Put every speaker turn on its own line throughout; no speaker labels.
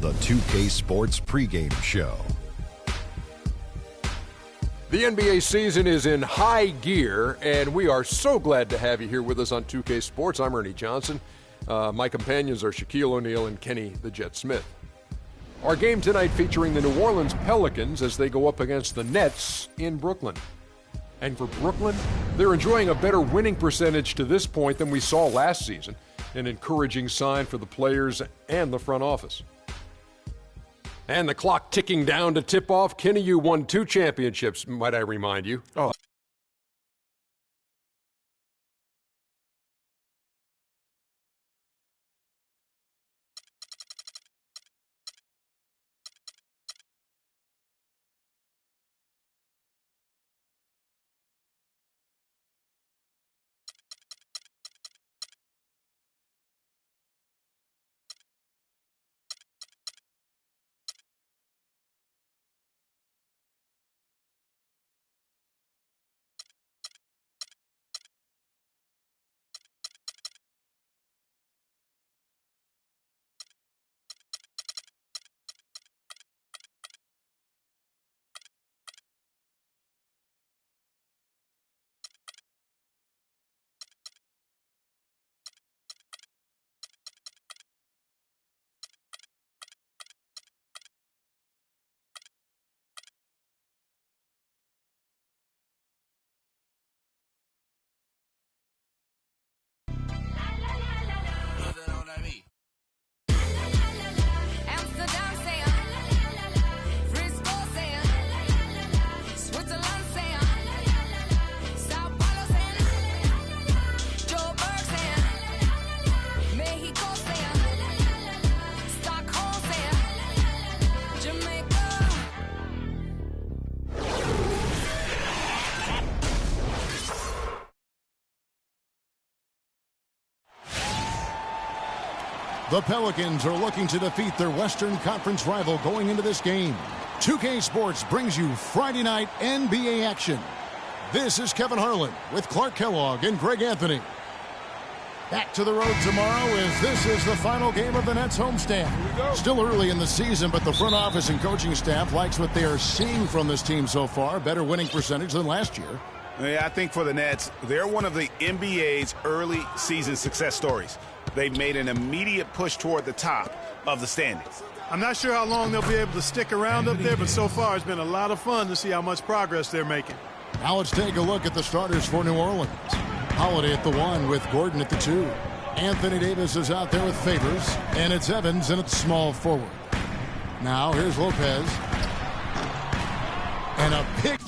the 2K Sports pregame show.
The NBA season is in high gear, and we are so glad to have you here with us on 2K Sports. I'm Ernie Johnson. My companions are Shaquille O'Neal and Kenny the Jet Smith. Our game tonight featuring the New Orleans Pelicans as they go up against the Nets in Brooklyn. And for Brooklyn, they're enjoying a better winning percentage to this point than we saw last season, an encouraging sign for the players and the front office. And the clock ticking down to tip off. Kenny, you won 2 championships, might I remind you.
Oh.
The Pelicans are looking to defeat their Western Conference rival going into this game. 2K Sports brings you Friday night NBA action. This is Kevin Harlan with Clark Kellogg and Greg Anthony. Back to the road tomorrow as this is the final game of the Nets homestand. Still early in the season, but the front office and coaching staff likes what they are seeing from this team so far. Better winning percentage than last year.
Yeah, I think for the Nets, they're one of the NBA's early season success stories. They've made an immediate push toward the top of the standings.
I'm not sure how long they'll be able to stick around up there, but so far it's been a lot of fun to see how much progress they're making.
Now let's take a look at the starters for New Orleans. Holiday at the 1 with Gordon at the 2. Anthony Davis is out there with Favors, and it's Evans in at small forward. Now here's Lopez. And a pick.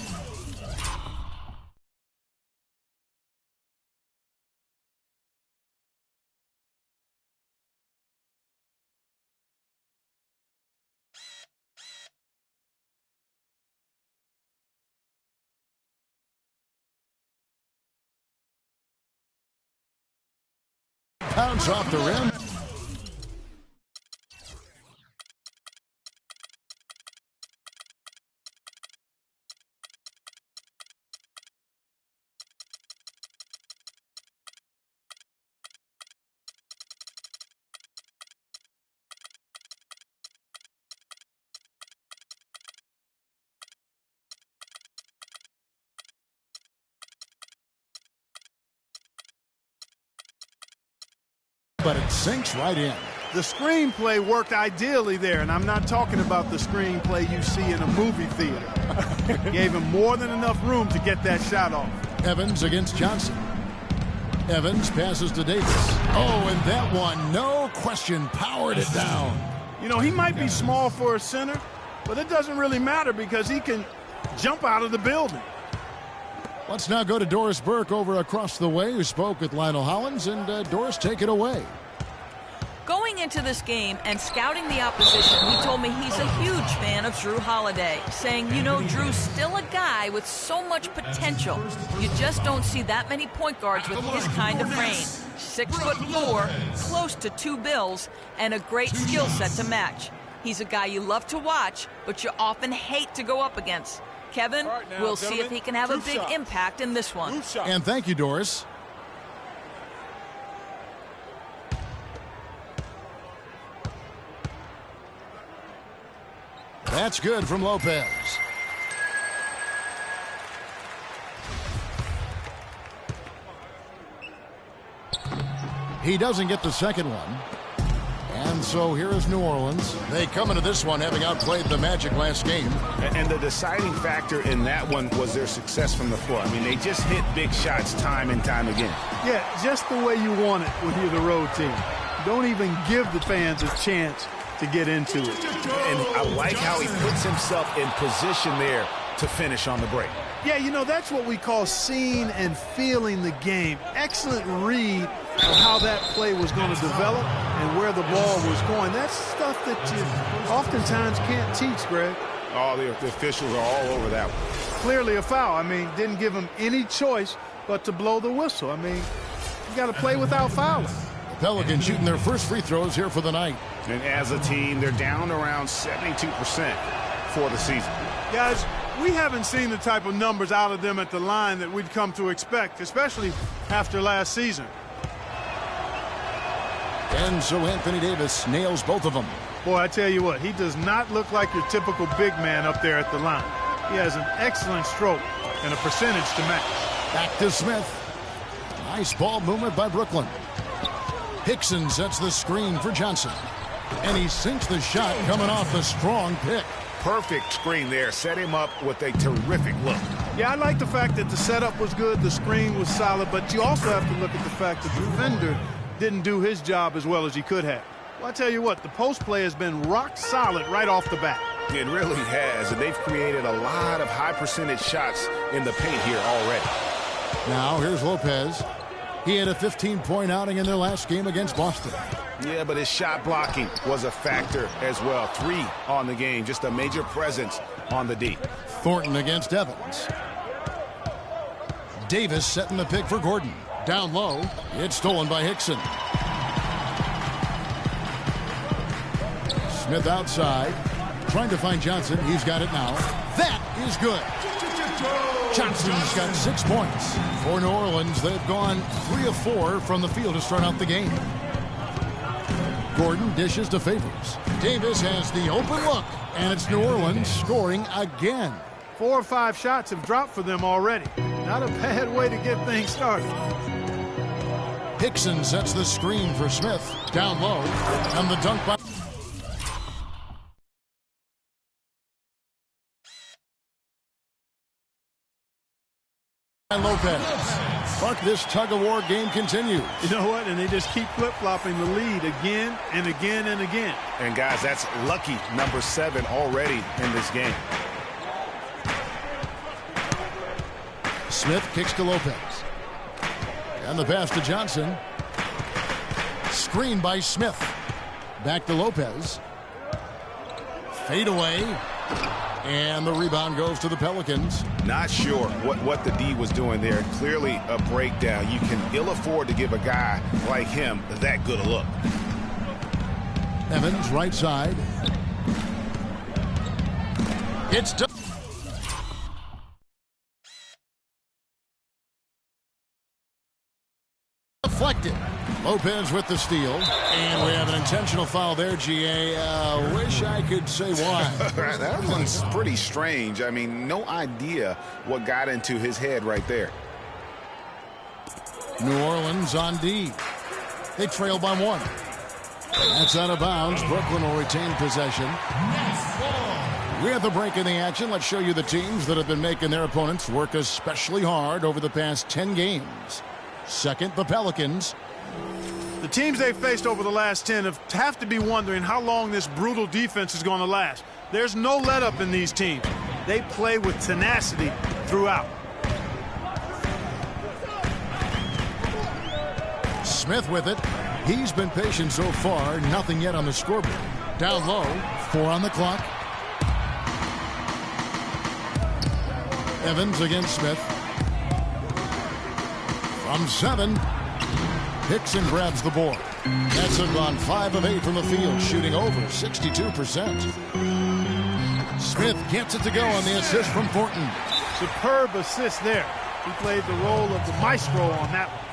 Bounce off the rim. But it sinks right in.
The screenplay worked ideally there, and I'm not talking about the screenplay you see in a movie theater. Gave him more than enough room to get that shot off.
Evans against Johnson. Evans passes to Davis. Oh, and that one, no question, powered it down.
You know, he might be small for a center, but it doesn't really matter because he can jump out of the building.
Let's now go to Doris Burke over across the way, who spoke with Lionel Hollins, and Doris, take it away.
Going into this game and scouting the opposition, he told me he's a huge fan of Drew Holiday, saying, you know, Drew's still a guy with so much potential. You just don't see that many point guards with his kind of frame. 6'4", close to 2 bills, and a great skill set to match. He's a guy you love to watch, but you often hate to go up against. Kevin, we'll see if he can have a big impact in this one.
And thank you, Doris. That's good from Lopez. He doesn't get the second one. And so here is New Orleans. They come into this one having outplayed the Magic last game.
And the deciding factor in that one was their success from the floor. I mean, they just hit big shots time and time again.
Yeah, just the way you want it when you're the road team. Don't even give the fans a chance to get into it.
And I like how he puts himself in position there to finish on the break.
Yeah, you know, that's what we call seeing and feeling the game. Excellent read of how that play was going to develop and where the ball was going. That's stuff that you oftentimes can't teach, Greg.
Oh, the officials are all over that one.
Clearly a foul. I mean, didn't give him any choice but to blow the whistle. I mean, you got to play without fouling.
Pelicans shooting their first free throws here for the night.
And as a team, they're down around 72% for the season.
Guys, we haven't seen the type of numbers out of them at the line that we'd come to expect, especially after last season.
And so Anthony Davis nails both of them.
Boy, I tell you what, he does not look like your typical big man up there at the line. He has an excellent stroke and a percentage to match.
Back to Smith. Nice ball movement by Brooklyn. Hickson sets the screen for Johnson. And he sinks the shot coming off the strong pick.
Perfect screen there. Set him up with a terrific look.
Yeah, I like the fact that the setup was good, the screen was solid, but you also have to look at the fact that the defender didn't do his job as well as he could have. Well, I tell you what, the post play has been rock solid right off the bat.
It really has, and they've created a lot of high percentage shots in the paint here already.
Now here's Lopez. He had a 15-point outing in their last game against Boston.
Yeah, but his shot blocking was a factor as well. 3 on the game, just a major presence on the D.
Thornton against Evans. Davis setting the pick for Gordon. Down low, it's stolen by Hickson. Smith outside, trying to find Johnson. He's got it now. That is good. Johnson's got 6 points. For New Orleans, they've gone 3 of 4 from the field to start out the game. Gordon dishes to Favors. Davis has the open look, and it's New Orleans scoring again.
4 or 5 shots have dropped for them already. Not a bad way to get things started.
Hickson sets the screen for Smith. Down low, and the dunk by Lopez. But this tug-of-war game continues.
You know what? And they just keep flip-flopping the lead again and again and again.
And, guys, that's lucky number 7 already in this game.
Smith kicks to Lopez. And the pass to Johnson. Screen by Smith. Back to Lopez. Fade away. And the rebound goes to the Pelicans.
Not sure what the D was doing there. Clearly a breakdown. You can ill afford to give a guy like him that good a look.
Evans, right side. It's done. Deflected. Lopez with the steal. And we have an intentional foul there, GA. Wish I could say why.
That one's pretty strange. I mean, no idea what got into his head right there.
New Orleans on D. They trail by 1. That's out of bounds. Brooklyn will retain possession. We're at the break in the action. Let's show you the teams that have been making their opponents work especially hard over the past 10 games. Second, the Pelicans.
The teams they've faced over the last 10 have to be wondering how long this brutal defense is going to last. There's no let-up in these teams. They play with tenacity throughout.
Smith with it. He's been patient so far. Nothing yet on the scoreboard. Down low. 4 on the clock. Evans against Smith. From 7. Hickson grabs the board. Nets have gone 5 of 8 from the field, shooting over 62%. Smith gets it to go on the assist from Thornton.
Superb assist there. He played the role of the maestro on that one.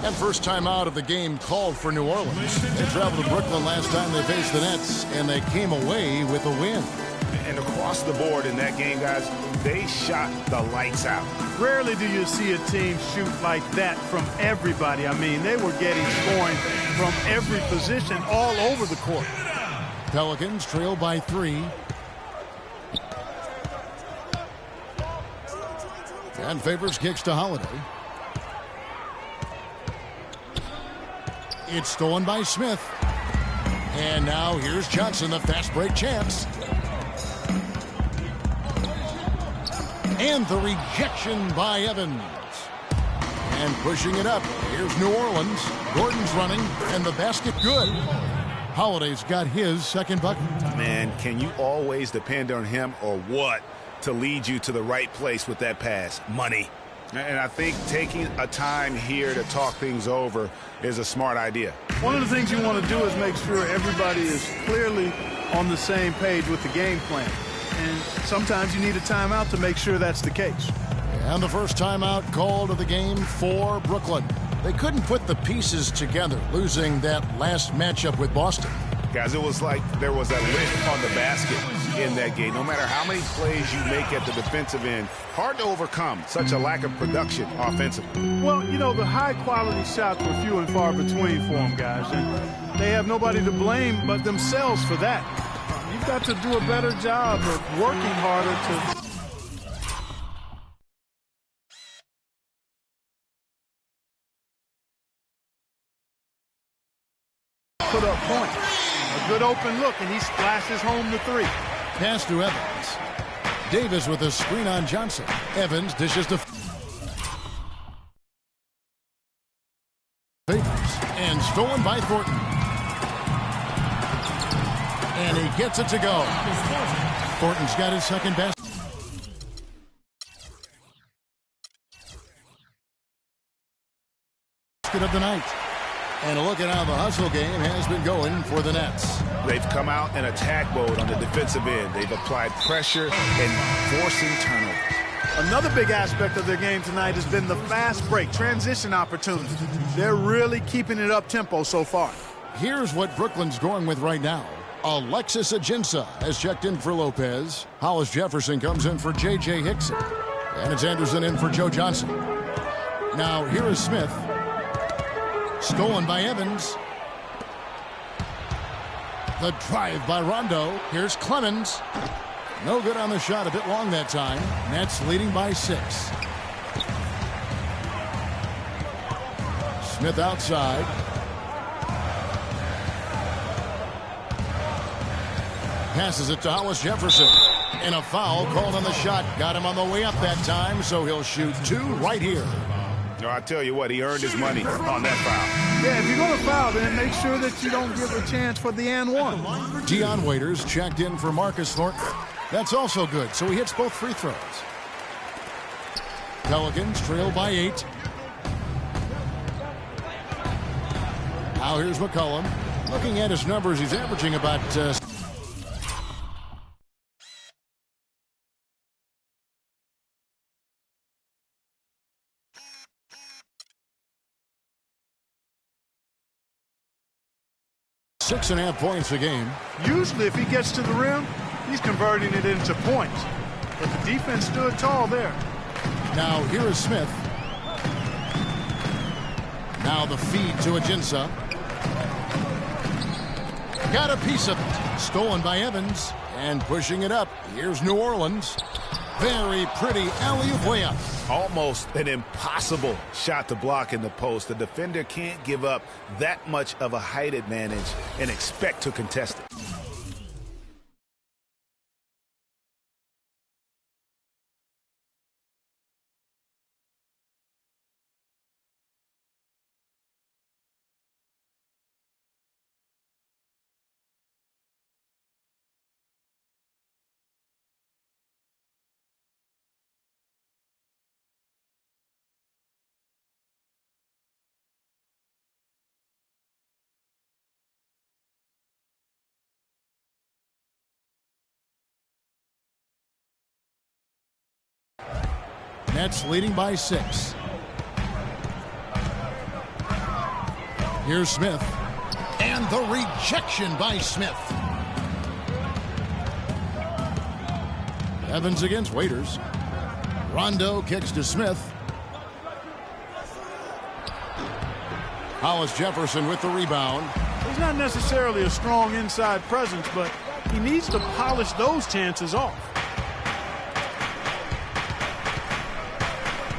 And first time out of the game called for New Orleans. They traveled to Brooklyn last time they faced the Nets, and they came away with a win.
And across the board in that game, guys, they shot the lights out.
Rarely do you see a team shoot like that from everybody. I mean, they were getting scoring from every position all over the court.
Pelicans trail by 3. And favors kicks to Holiday. It's stolen by Smith. And now here's Johnson, the fast break chance. And the rejection by Evans. And pushing it up. Here's New Orleans. Gordon's running, and the basket good. Holiday's got his second bucket.
Man, can you always depend on him or what to lead you to the right place with that pass? Money. And I think taking a time here to talk things over is a smart idea.
One of the things you want to do is make sure everybody is clearly on the same page with the game plan. And sometimes you need a timeout to make sure that's the case.
And the first timeout called of the game for Brooklyn. They couldn't put the pieces together, losing that last matchup with Boston.
Guys, it was like there was a lid on the basket in that game. No matter how many plays you make at the defensive end, hard to overcome such a lack of production offensively.
Well, you know, the high-quality shots were few and far between for them, guys. And they have nobody to blame but themselves for that. You've got to do a better job of working harder to put up points. A good open look, and he splashes home the 3.
Pass to Evans. Davis with a screen on Johnson. Evans dishes to Favors. And stolen by Thornton. And he gets it to go. Thornton's got his second basket of the night. And a look at how the hustle game has been going for the Nets.
They've come out in attack mode on the defensive end. They've applied pressure and forcing turnovers.
Another big aspect of their game tonight has been the fast break, transition opportunity. They're really keeping it up tempo so far.
Here's what Brooklyn's going with right now. Alexis Ajinça has checked in for Lopez. Hollis Jefferson comes in for J.J. Hickson. And it's Anderson in for Joe Johnson. Now here is Smith. Stolen by Evans. The drive by Rondo. Here's Clemens. No good on the shot. A bit long that time. Nets leading by 6. Smith outside. Passes it to Hollis Jefferson. And a foul called on the shot. Got him on the way up that time, so he'll shoot 2 right here.
No, I tell you what, he earned his money on that foul.
Yeah, if you're going to foul, then make sure that you don't give a chance for the and one.
Dion Waiters checked in for Marcus Thornton. That's also good, so he hits both free throws. Pelicans trail by 8. Now here's McCollum. Looking at his numbers, he's averaging about 6.5 points a game.
Usually if he gets to the rim, he's converting it into points. But the defense stood tall there.
Now here is Smith. Now the feed to Ajinça. Got a piece of it. Stolen by Evans. And pushing it up. Here's New Orleans. Very pretty alley-oop layup.
Almost an impossible shot to block in the post. The defender can't give up that much of a height advantage and expect to contest it.
Nets leading by 6. Here's Smith. And the rejection by Smith. Evans against Waiters. Rondo kicks to Smith. Hollis Jefferson with the rebound.
He's not necessarily a strong inside presence, but he needs to polish those chances off.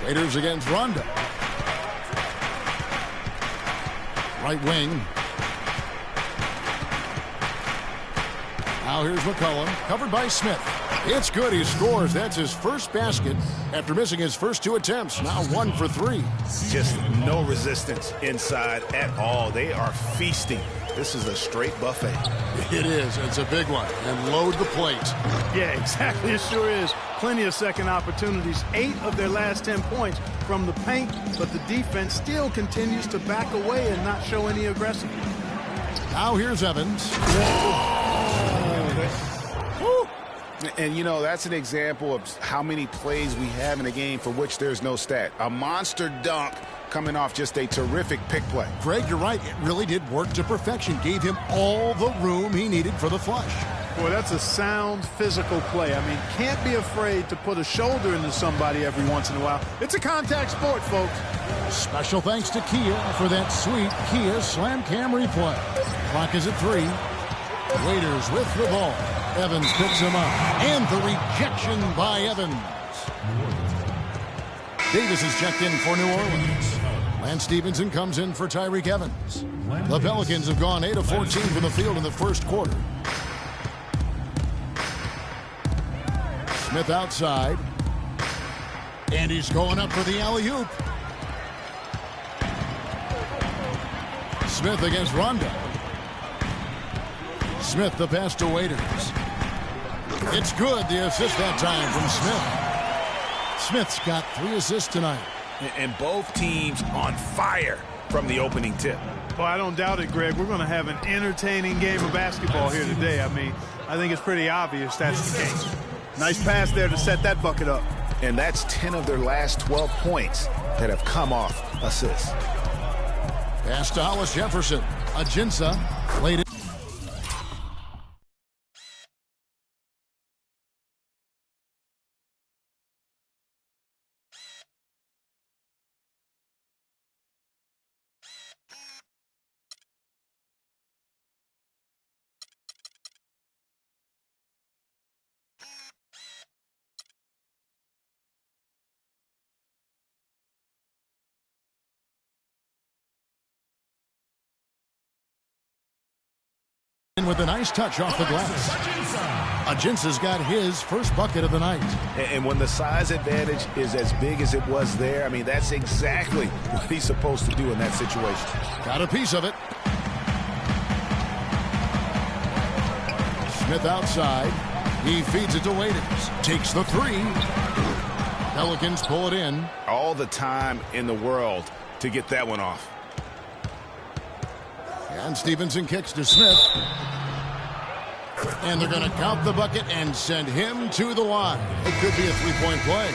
Waiters against Rondo. Right wing. Now here's McCollum, covered by Smith. It's good. He scores. That's his first basket after missing his first 2 attempts. Now 1 for 3.
Just no resistance inside at all. They are feasting. This is a straight buffet.
It is. It's a big one. And load the plate.
Yeah, exactly. It sure is. Plenty of second opportunities. 8 of their last 10 points from the paint, but the defense still continues to back away and not show any aggressiveness.
Now here's Evans.
And, you know, that's an example of how many plays we have in a game for which there's no stat. A monster dunk coming off just a terrific pick play.
Greg, you're right. It really did work to perfection. Gave him all the room he needed for the flush.
Boy, that's a sound physical play. I mean, can't be afraid to put a shoulder into somebody every once in a while. It's a contact sport, folks.
Special thanks to Kia for that sweet Kia Slam Cam replay. Clock is at 3. Waiters with the ball. Evans picks him up. And the rejection by Evans. Davis is checked in for New Orleans. Lance Stevenson comes in for Tyreek Evans. The Pelicans have gone 8 of 14 from the field in the first quarter. Smith outside. And he's going up for the alley-oop. Smith against Rondo. Smith the pass to Waiters. It's good. The assist that time from Smith. Smith's got 3 assists tonight.
And both teams on fire from the opening tip.
Well, I don't doubt it, Greg. We're going to have an entertaining game of basketball here today. I mean, I think it's pretty obvious that's the case. Nice pass there to set that bucket up.
And that's 10 of their last 12 points that have come off assists.
Pass to Hollis Jefferson. Ajinça laid it. With a nice touch off the glass. Ajinça's got his first bucket of the night.
And when the size advantage is as big as it was there, I mean, that's exactly what he's supposed to do in that situation.
Got a piece of it. Smith outside. He feeds it to Waiters. Takes the 3. Pelicans pull it in.
All the time in the world to get that one off.
And Stevenson kicks to Smith. And they're going to count the bucket and send him to the line. It could be a 3-point play.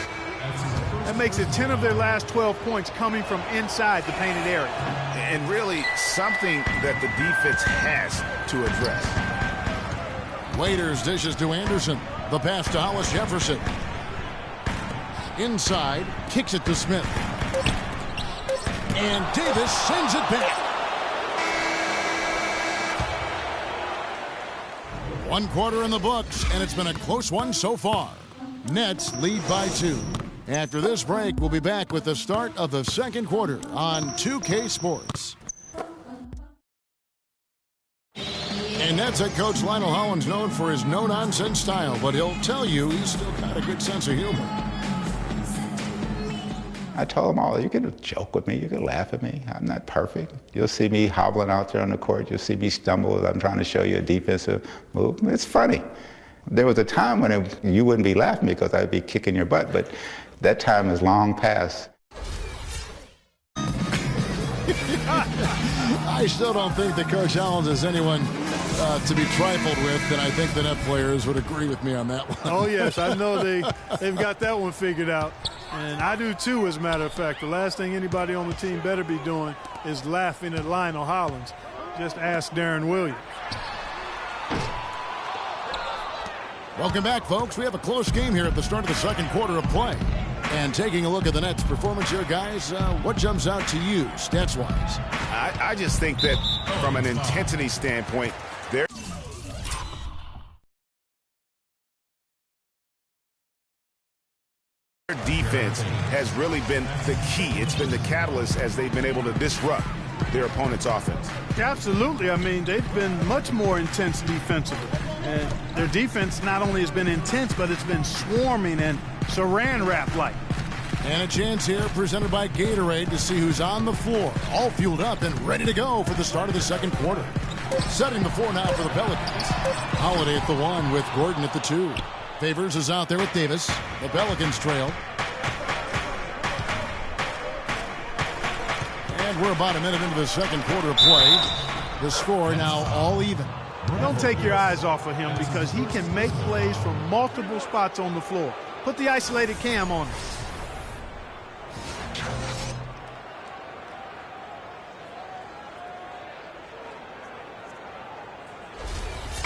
That makes it 10 of their last 12 points coming from inside the painted area.
And really something that the defense has to address.
Waiters dishes to Anderson. The pass to Hollis Jefferson. Inside, kicks it to Smith. And Davis sends it back. 1 quarter in the books, and it's been a close one so far. Nets lead by 2. After this break, we'll be back with the start of the second quarter on 2K Sports. And Nets head coach Lionel Hollins known for his no-nonsense style, but he'll tell you he's still got a good sense of humor.
I told them all, you can joke with me, you can laugh at me. I'm not perfect. You'll see me hobbling out there on the court. You'll see me stumble as I'm trying to show you a defensive move. It's funny. There was a time when you wouldn't be laughing because I'd be kicking your butt, but that time is long past.
I still don't think that Coach Hollins is anyone to be trifled with, and I think the net players would agree with me on that one.
Oh, yes, I know they've got that one figured out. And I do, too, as a matter of fact. The last thing anybody on the team better be doing is laughing at Lionel Hollins. Just ask Darren Williams.
Welcome back, folks. We have a close game here at the start of the second quarter of play. And taking a look at the Nets' performance here, guys, what jumps out to you, stats-wise?
I just think that from an intensity standpoint, their defense has really been the key. It's been the catalyst as they've been able to disrupt their opponent's offense.
Absolutely. I mean, they've been much more intense defensively. And their defense not only has been intense, but it's been swarming and saran wrap-like.
And a chance here presented by Gatorade to see who's on the floor, all fueled up and ready to go for the start of the second quarter. Setting the floor now for the Pelicans. Holiday at the 1 with Gordon at the 2. Favors is out there with Davis. The Pelicans trail. And we're about a minute into the second quarter of play. The score now all even.
Don't take your eyes off of him because he can make plays from multiple spots on the floor. Put the isolated cam on him.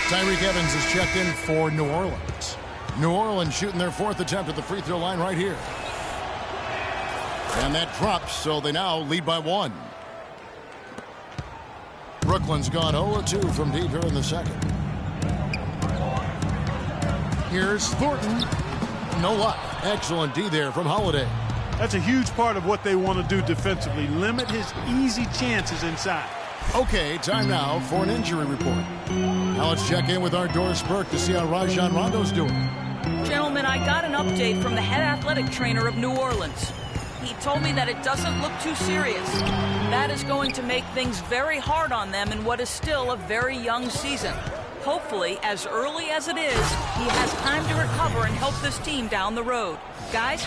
Tyreke Evans is checked in for New Orleans. New Orleans shooting their 4th attempt at the free throw line right here. And that drops, so they now lead by 1. Brooklyn's gone 0-2 from deep here in the second. Here's Thornton. No luck. Excellent D there from Holiday.
That's a huge part of what they want to do defensively. Limit his easy chances inside.
Okay, time now for an injury report. Now let's check in with our Doris Burke to see how Rajon Rondo's doing.
Gentlemen, I got an update from the head athletic trainer of New Orleans. He told me that it doesn't look too serious. That is going to make things very hard on them in what is still a very young season. Hopefully, as early as it is, he has time to recover and help this team down the road. Guys?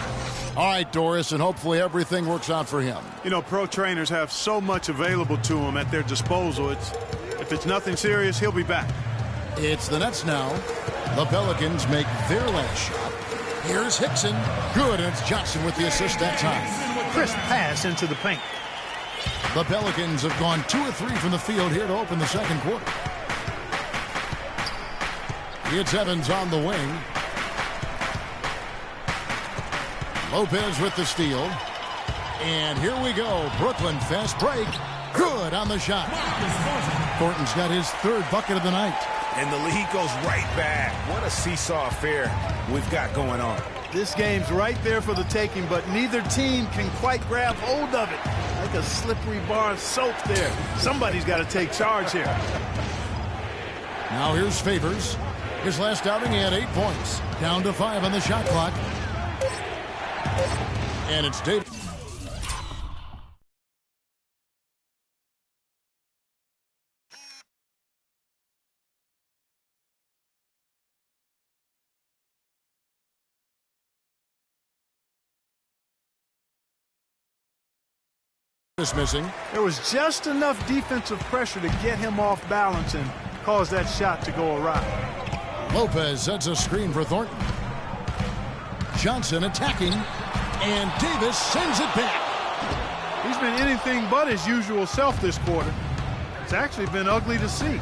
All right, Doris, and hopefully everything works out for him.
You know, pro trainers have so much available to them at their disposal. If it's nothing serious, he'll be back.
It's the Nets now. The Pelicans make their last shot. Here's Hickson. Good, and it's Johnson with the assist that time.
Crisp pass into the paint.
The Pelicans have gone 2 of 3 from the field here to open the second quarter. It's Evans on the wing. Lopez with the steal. And here we go. Brooklyn fast break. Good on the shot. Thornton's got his 3rd bucket of the night.
And the lead goes right back. What a seesaw affair we've got going on.
This game's right there for the taking, but neither team can quite grab hold of it. Like a slippery bar of soap there. Somebody's got to take charge here.
Now here's Favors. His last outing, he had 8 points. Down to 5 on the shot clock. And it's Davis. Missing.
There was just enough defensive pressure to get him off balance and cause that shot to go awry.
Lopez sets a screen for Thornton. Johnson attacking, and Davis sends it back.
He's been anything but his usual self this quarter. It's actually been ugly to see.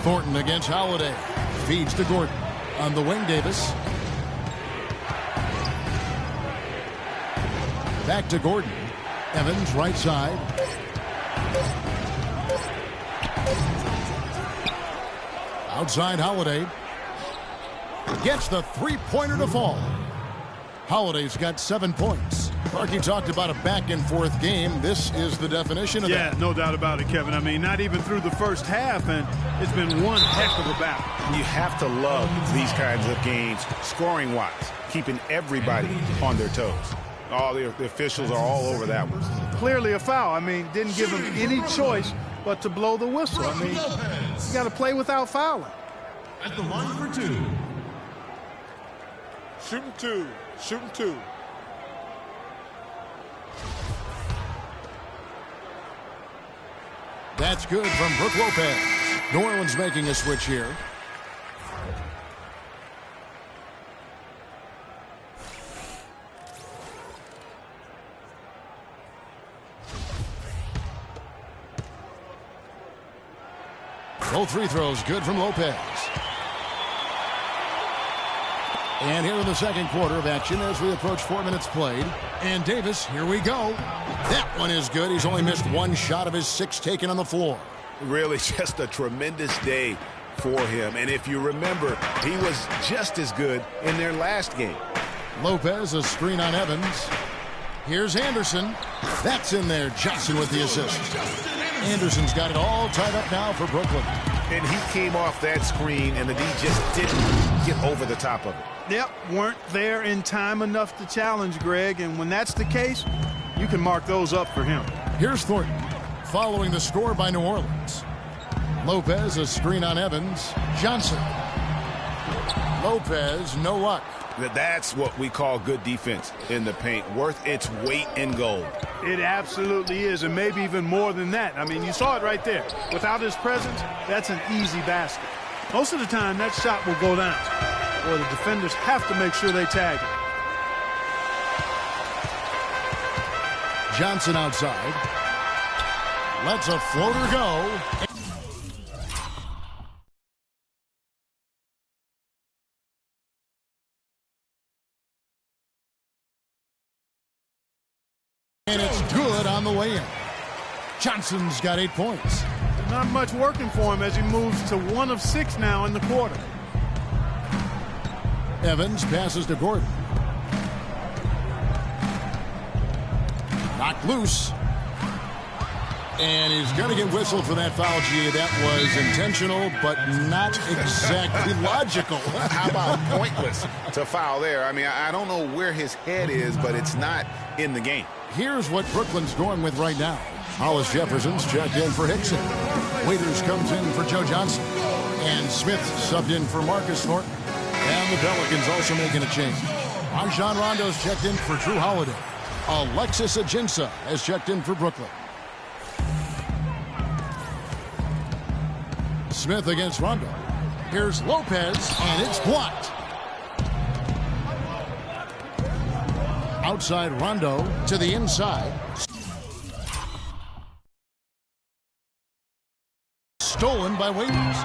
Thornton against Holiday. Feeds to Gordon. On the wing, Davis. Back to Gordon. Evans, right side. Outside Holiday. Gets the three-pointer to fall. Holiday's got 7 points. Clark, you talked about a back-and-forth game. This is the definition of that.
Yeah, no doubt about it, Kevin. I mean, not even through the first half, and it's been one heck of a battle.
You have to love these kinds of games, scoring-wise, keeping everybody on their toes. All the officials are all over that one.
Clearly a foul. I mean, didn't give him any choice but to blow the whistle. I mean, you got to play without fouling.
At the line for 2.
Shooting two. Shooting two.
That's good from Brook Lopez. New Orleans making a switch here. Both free throws good from Lopez. And here in the second quarter of action as we approach 4 minutes played. And Davis, here we go. That one is good. He's only missed one shot of his 6 taken on the floor.
Really just a tremendous day for him. And if you remember, he was just as good in their last game.
Lopez, a screen on Evans. Here's Anderson. That's in there. Johnson with the assist. Anderson's got it all tied up now for Brooklyn.
And he came off that screen, and the D just didn't get over the top of it.
Yep, weren't there in time enough to challenge Greg. And when that's the case, you can mark those up for him.
Here's Thornton following the score by New Orleans. Lopez, a screen on Evans. Johnson. Lopez, no luck.
That's what we call good defense in the paint, worth its weight in gold.
It absolutely is, and maybe even more than that. I mean, you saw it right there. Without his presence, that's an easy basket. Most of the time, that shot will go down, or the defenders have to make sure they tag it.
Johnson outside. Lets a floater go. And it's good on the way in. Johnson's got 8 points.
Not much working for him as he moves to 1 of 6 now in the quarter.
Evans passes to Gordon. Knocked loose. And he's going to get whistled for that foul, G. That was intentional, but not exactly logical.
How about pointless to foul there? I mean, I don't know where his head is, but it's not in the game.
Here's what Brooklyn's going with right now. Hollis Jefferson's checked in for Hickson. Waiters comes in for Joe Johnson. And Smith subbed in for Marcus Thornton. And the Pelicans also making a change. Rajon Rondo's checked in for Drew Holiday. Alexis Ajinça has checked in for Brooklyn. Smith against Rondo. Here's Lopez, and it's blocked. Outside Rondo to the inside. Stolen by Waiters.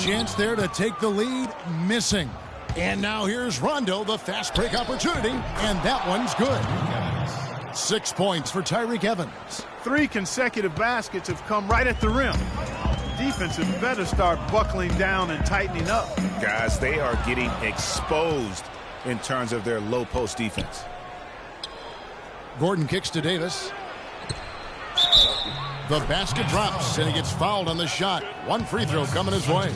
Chance there to take the lead, missing. And now here's Rondo, the fast break opportunity, and that one's good. 6 points for Tyreke Evans.
3 consecutive baskets have come right at the rim. Defense had better start buckling down and tightening up.
Guys, they are getting exposed in terms of their low post defense.
Gordon kicks to Davis. The basket drops, and he gets fouled on the shot. 1 free throw coming his way.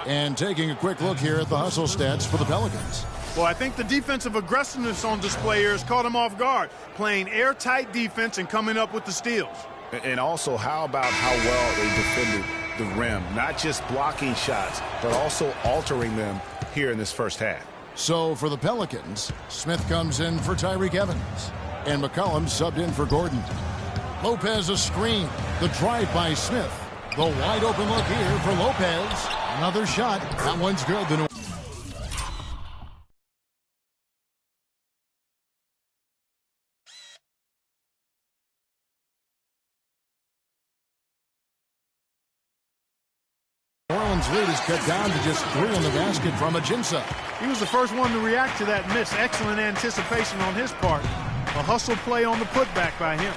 And taking a quick look here at the hustle stats for the Pelicans.
Well, I think the defensive aggressiveness on display here has caught him off guard, playing airtight defense and coming up with the steals.
And also, how about how well they defended the rim? Not just blocking shots, but also altering them here in this first half.
So for the Pelicans, Smith comes in for Tyreke Evans. And McCollum subbed in for Gordon. Lopez a screen. The drive by Smith. The wide open look here for Lopez. Another shot. That one's good. The New Orleans lead is cut down to just 3 in the basket from Ajinça.
He was the first one to react to that miss. Excellent anticipation on his part. A hustle play on the putback by him.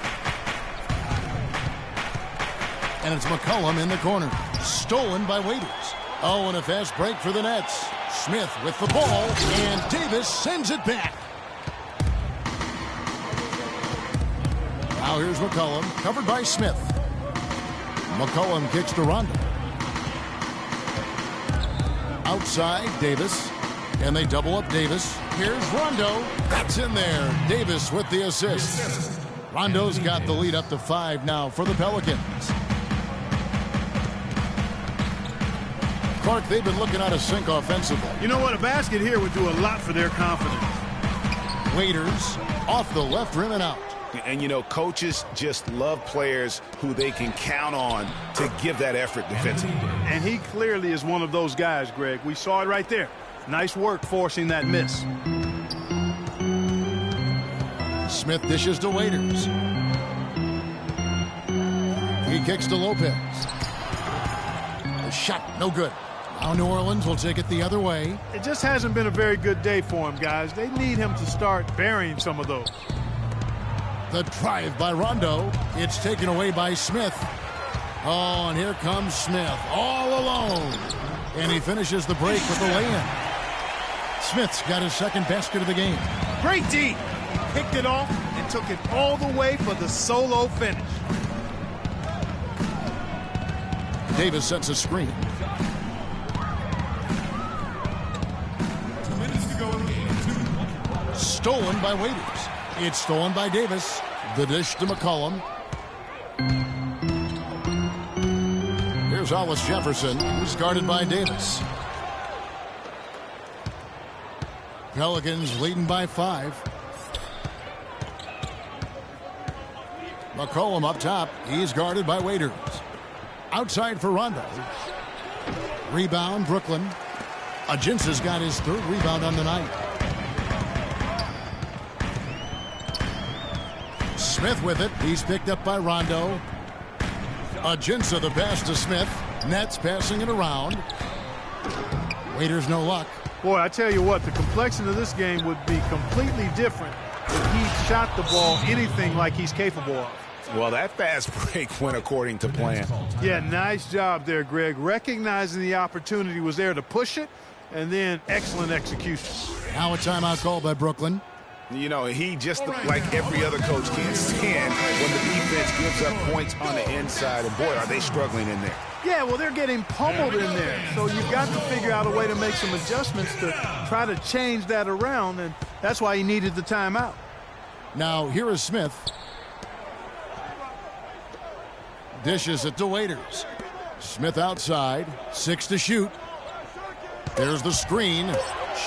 And it's McCollum in the corner. Stolen by Waiters. Oh, and a fast break for the Nets. Smith with the ball, and Davis sends it back. Now here's McCollum, covered by Smith. McCollum kicks to Rondo. Outside, Davis. And they double up Davis. Here's Rondo. That's in there. Davis with the assist. Rondo's got the lead up to 5 now for the Pelicans. Clark, they've been looking out of sync offensively.
You know what? A basket here would do a lot for their confidence.
Waiters off the left rim and out.
And, you know, coaches just love players who they can count on to give that effort defensively.
And he clearly is one of those guys, Greg. We saw it right there. Nice work forcing that miss.
Smith dishes to Waiters. He kicks to Lopez. The shot, no good. Now New Orleans will take it the other way.
It just hasn't been a very good day for him, guys. They need him to start burying some of those.
The drive by Rondo. It's taken away by Smith. Oh, and here comes Smith all alone. And he finishes the break with the lay-in. Smith's got his second basket of the game.
Great D. Picked it off and took it all the way for the solo finish.
Davis sets a screen.
2 minutes to go in the game.
Stolen by Waiters. It's stolen by Davis. The dish to McCollum. Here's Hollis Jefferson, who's guarded by Davis. Pelicans leading by 5. McCollum up top. He's guarded by Waiters. Outside for Rondo. Rebound, Brooklyn. Ajinsa's got his third rebound on the night. Smith with it. He's picked up by Rondo. Ajinsa the pass to Smith. Nets passing it around. Waiters no luck.
Boy, I tell you what, the complexion of this game would be completely different if he shot the ball anything like he's capable of.
Well, that fast break went according to plan.
Yeah, nice job there, Greg. Recognizing the opportunity was there to push it, and then excellent execution.
Now a timeout called by Brooklyn.
You know, he just, like every other coach, can't stand when the defense gives up points on the inside. And, boy, are they struggling in there.
Yeah, well, they're getting pummeled in there. So you've got to figure out a way to make some adjustments to try to change that around, and that's why he needed the timeout.
Now, here is Smith. Dishes it to Waiters. Smith outside. 6 to shoot. There's the screen.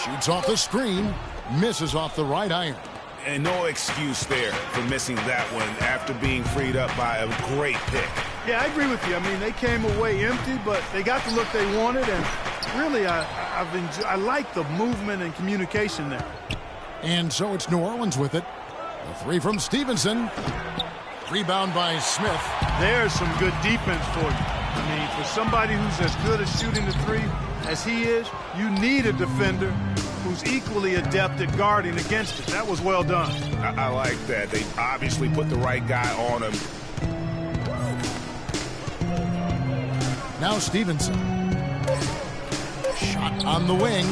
Shoots off the screen. Misses off the right iron.
And no excuse there for missing that one after being freed up by a great pick.
Yeah, I agree with you. I mean, they came away empty, but they got the look they wanted, and really, I like the movement and communication there.
And so it's New Orleans with it. A 3 from Stevenson. Rebound by Smith.
There's some good defense for you. I mean, for somebody who's as good at shooting the 3 as he is, you need a defender who's equally adept at guarding against it. That was well done.
I like that. They obviously put the right guy on him.
Now Stevenson. Shot on the wing.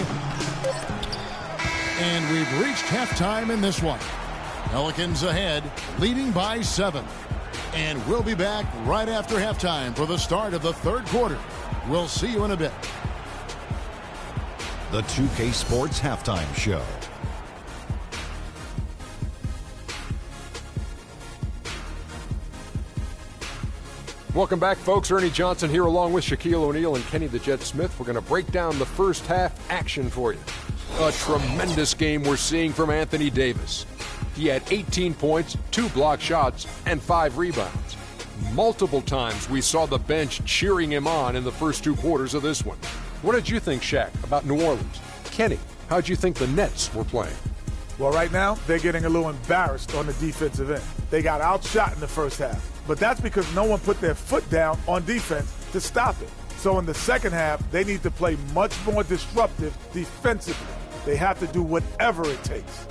And we've reached halftime in this one. Pelicans ahead, leading by 7. And we'll be back right after halftime for the start of the third quarter. We'll see you in a bit.
The 2K Sports Halftime Show.
Welcome back, folks. Ernie Johnson here along with Shaquille O'Neal and Kenny the Jet Smith. We're going to break down the first half action for you. A tremendous game we're seeing from Anthony Davis. He had 18 points, 2 block shots, and 5 rebounds. Multiple times we saw the bench cheering him on in the first 2 quarters of this one. What did you think, Shaq, about New Orleans? Kenny, how'd you think the Nets were playing?
Well, right now, they're getting a little embarrassed on the defensive end. They got outshot in the first half. But that's because no one put their foot down on defense to stop it. So in the second half, they need to play much more disruptive defensively. They have to do whatever it takes.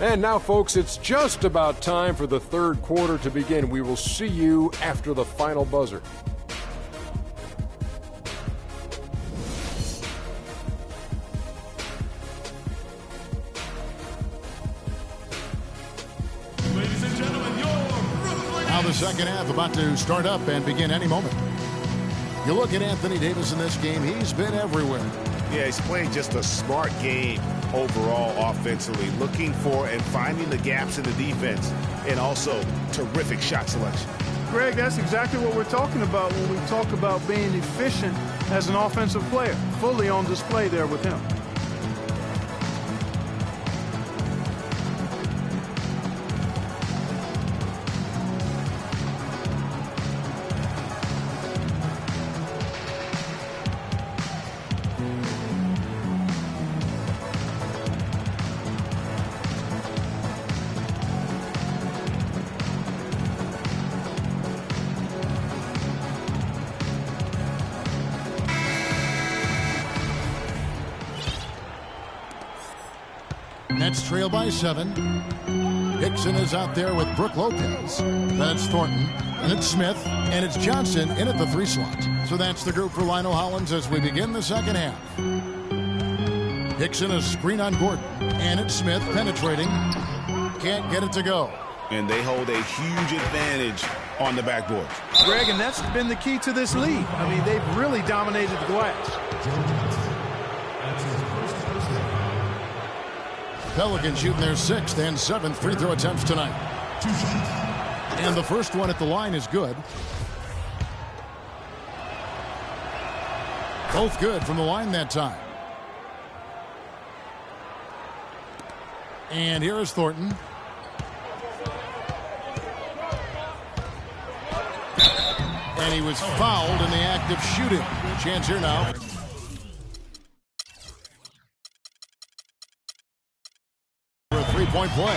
And now, folks, it's just about time for the third quarter to begin. We will see you after the final buzzer.
Ladies and gentlemen, your Brooklyn.
Now the second half about to start up and begin any moment. You look at Anthony Davis in this game, he's been everywhere.
Yeah, he's playing just a smart game overall offensively, looking for and finding the gaps in the defense, and also terrific shot selection.
Greg, that's exactly what we're talking about when we talk about being efficient as an offensive player. Fully on display there with him.
Nets trail by 7. Hickson is out there with Brooke Lopez. That's Thornton. And it's Smith. And it's Johnson in at the 3 slot. So that's the group for Lionel Hollins as we begin the second half. Hickson, a screen on Gordon. And it's Smith penetrating. Can't get it to go.
And they hold a huge advantage on the backboard.
Greg, and that's been the key to this lead. I mean, they've really dominated the glass.
Pelicans shooting their 6th and 7th free throw attempts tonight. And the first one at the line is good. Both good from the line that time. And here is Thornton. And he was fouled in the act of shooting. Chance here now. For a three-point play.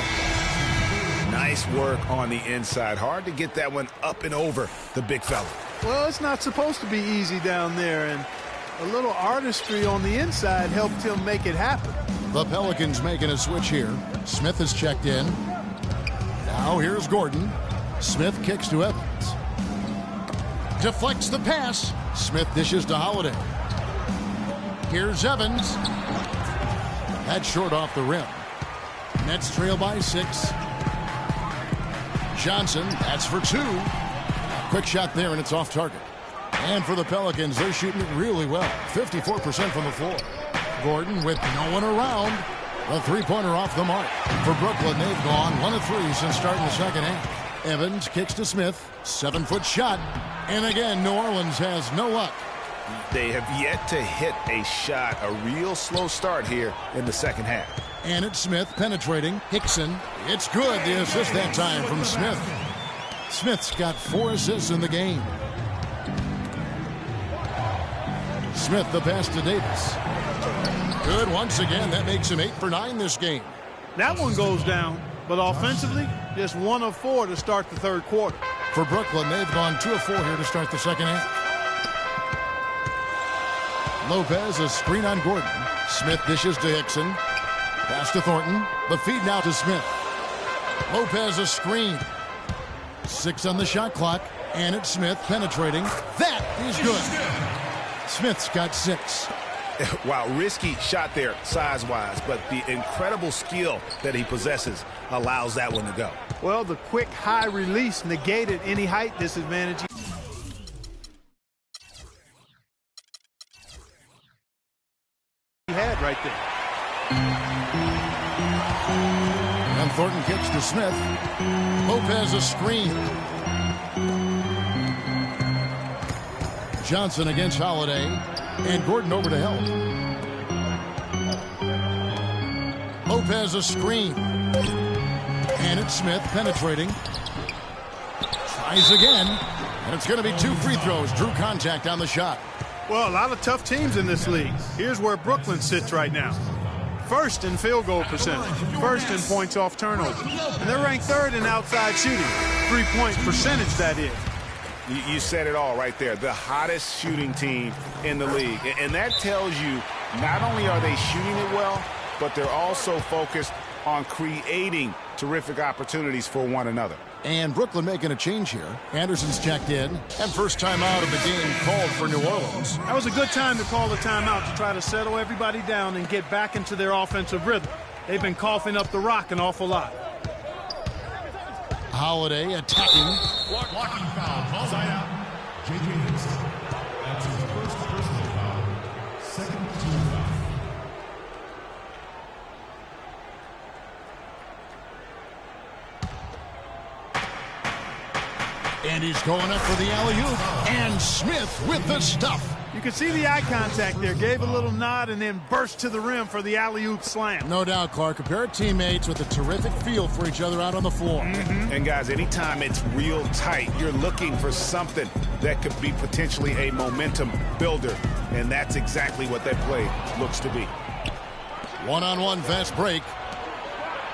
Nice work on the inside. Hard to get that one up and over the big fella.
Well, it's not supposed to be easy down there, and a little artistry on the inside helped him make it happen.
The Pelicans making a switch here. Smith has checked in. Now here's Gordon. Smith kicks to Evans. Deflects the pass. Smith dishes to Holiday. Here's Evans. That's short off the rim. Nets trail by 6. Johnson, that's for 2. Quick shot there, and it's off target. And for the Pelicans, they're shooting it really well. 54% from the floor. Gordon with no one around. A three-pointer off the mark. For Brooklyn, they've gone 1 of 3 since starting the second half. Evans kicks to Smith. 7-foot shot. And again, New Orleans has no luck.
They have yet to hit a shot. A real slow start here in the second half.
And it's Smith penetrating. Hickson. It's good. The assist that time from Smith. Smith's got 4 assists in the game. Smith, the pass to Davis. Good once again. That makes him 8 for 9 this game.
That one goes down, but offensively, just 1 of 4 to start the third quarter.
For Brooklyn, they've gone 2 of 4 here to start the second half. Lopez, a screen on Gordon. Smith dishes to Hickson. Pass to Thornton. The feed now to Smith. Lopez, a screen. 6 on the shot clock. And it's Smith penetrating. That is good. Smith's got 6.
Wow, risky shot there size-wise, but the incredible skill that he possesses allows that one to go.
Well, the quick high release negated any height disadvantage he had right there.
And Thornton kicks to Smith. Lopez a screen. Johnson against Holiday. And Gordon over to help. Lopez a screen. And it's Smith penetrating. Tries again. And it's going to be 2 free throws. Drew contact on the shot.
Well, a lot of tough teams in this league. Here's where Brooklyn sits right now. First in field goal percentage. First in points off turnover. And they're ranked 3rd in outside shooting. 3-point percentage, that is.
You said it all right there. The hottest shooting team in the league. And that tells you not only are they shooting it well, but they're also focused on creating terrific opportunities for one another.
And Brooklyn making a change here. Anderson's checked in. And first timeout of the game called for New Orleans.
That was a good time to call the timeout to try to settle everybody down and get back into their offensive rhythm. They've been coughing up the rock an awful lot.
Holiday attacking.
Blocking foul. Side out. J.J. Hickson. That's his first personal foul. Second team foul.
And he's going up for the alley-oop. And Smith with the stuff.
You can see the eye contact there. Gave a little nod and then burst to the rim for the alley-oop slam.
No doubt, Clark. A pair of teammates with a terrific feel for each other out on the floor.
And guys, anytime it's real tight, you're looking for something that could be potentially a momentum builder. And that's exactly what that play looks to be.
One-on-one fast break.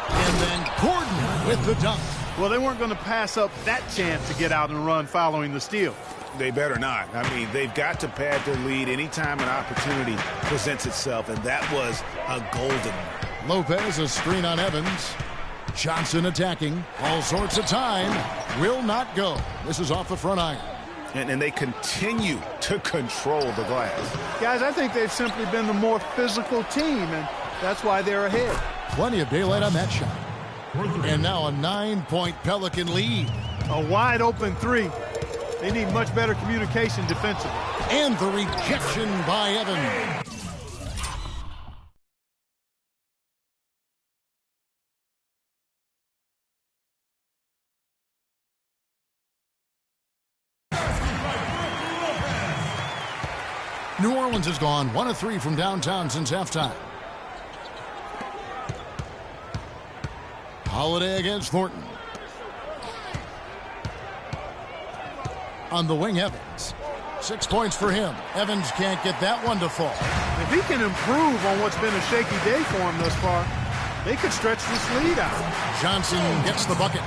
And then Gordon with the dunk.
Well, they weren't going to pass up that chance to get out and run following the steal.
They better not. I mean, they've got to pad their lead anytime an opportunity presents itself, and that was a golden one.
Lopez, a screen on Evans. Johnson attacking. All sorts of time. Will not go. This is off the front iron.
And they continue to control the glass.
Guys, I think they've simply been the more physical team, and that's why they're ahead.
Plenty of daylight on that shot. And now a 9-point Pelican lead.
A wide open three. They need much better communication defensively.
And the rejection by Evans. New Orleans has gone 1 of 3 from downtown since halftime. Holiday against Thornton. On the wing, Evans. 6 points for him. Evans can't get that one to fall.
If he can improve on what's been a shaky day for him thus far, they could stretch this lead out.
Johnson gets the bucket.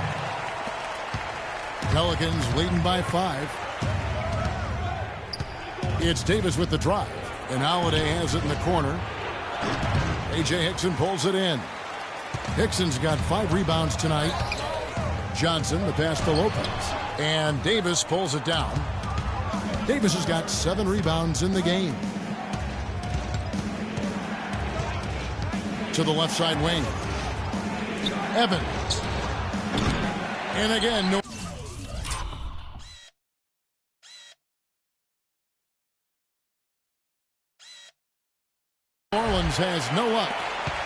Pelicans leading by 5. It's Davis with the drive, and Holiday has it in the corner. A.J. Hickson pulls it in. Hickson's got 5 rebounds tonight. Johnson, the pass to Lopez. And Davis pulls it down. Davis has got 7 rebounds in the game. To the left side wing. Evans. And again, no. New Orleans has no up.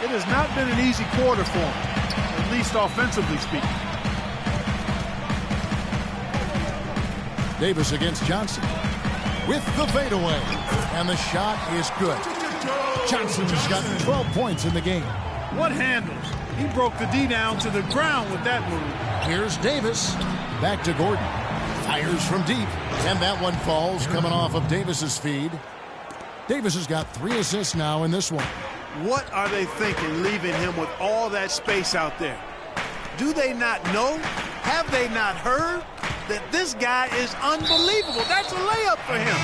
It has not been an easy quarter for him, at least offensively speaking.
Davis against Johnson with the fadeaway, and the shot is good. Johnson's got 12 points in the game.
What handles? He broke the D down to the ground with that move.
Here's Davis. Back to Gordon. Fires from deep, and that one falls coming off of Davis's feed. Davis has got 3 assists now in this one.
What are they thinking, leaving him with all that space out there? Do they not know? Have they not heard that this guy is unbelievable? That's a layup for him.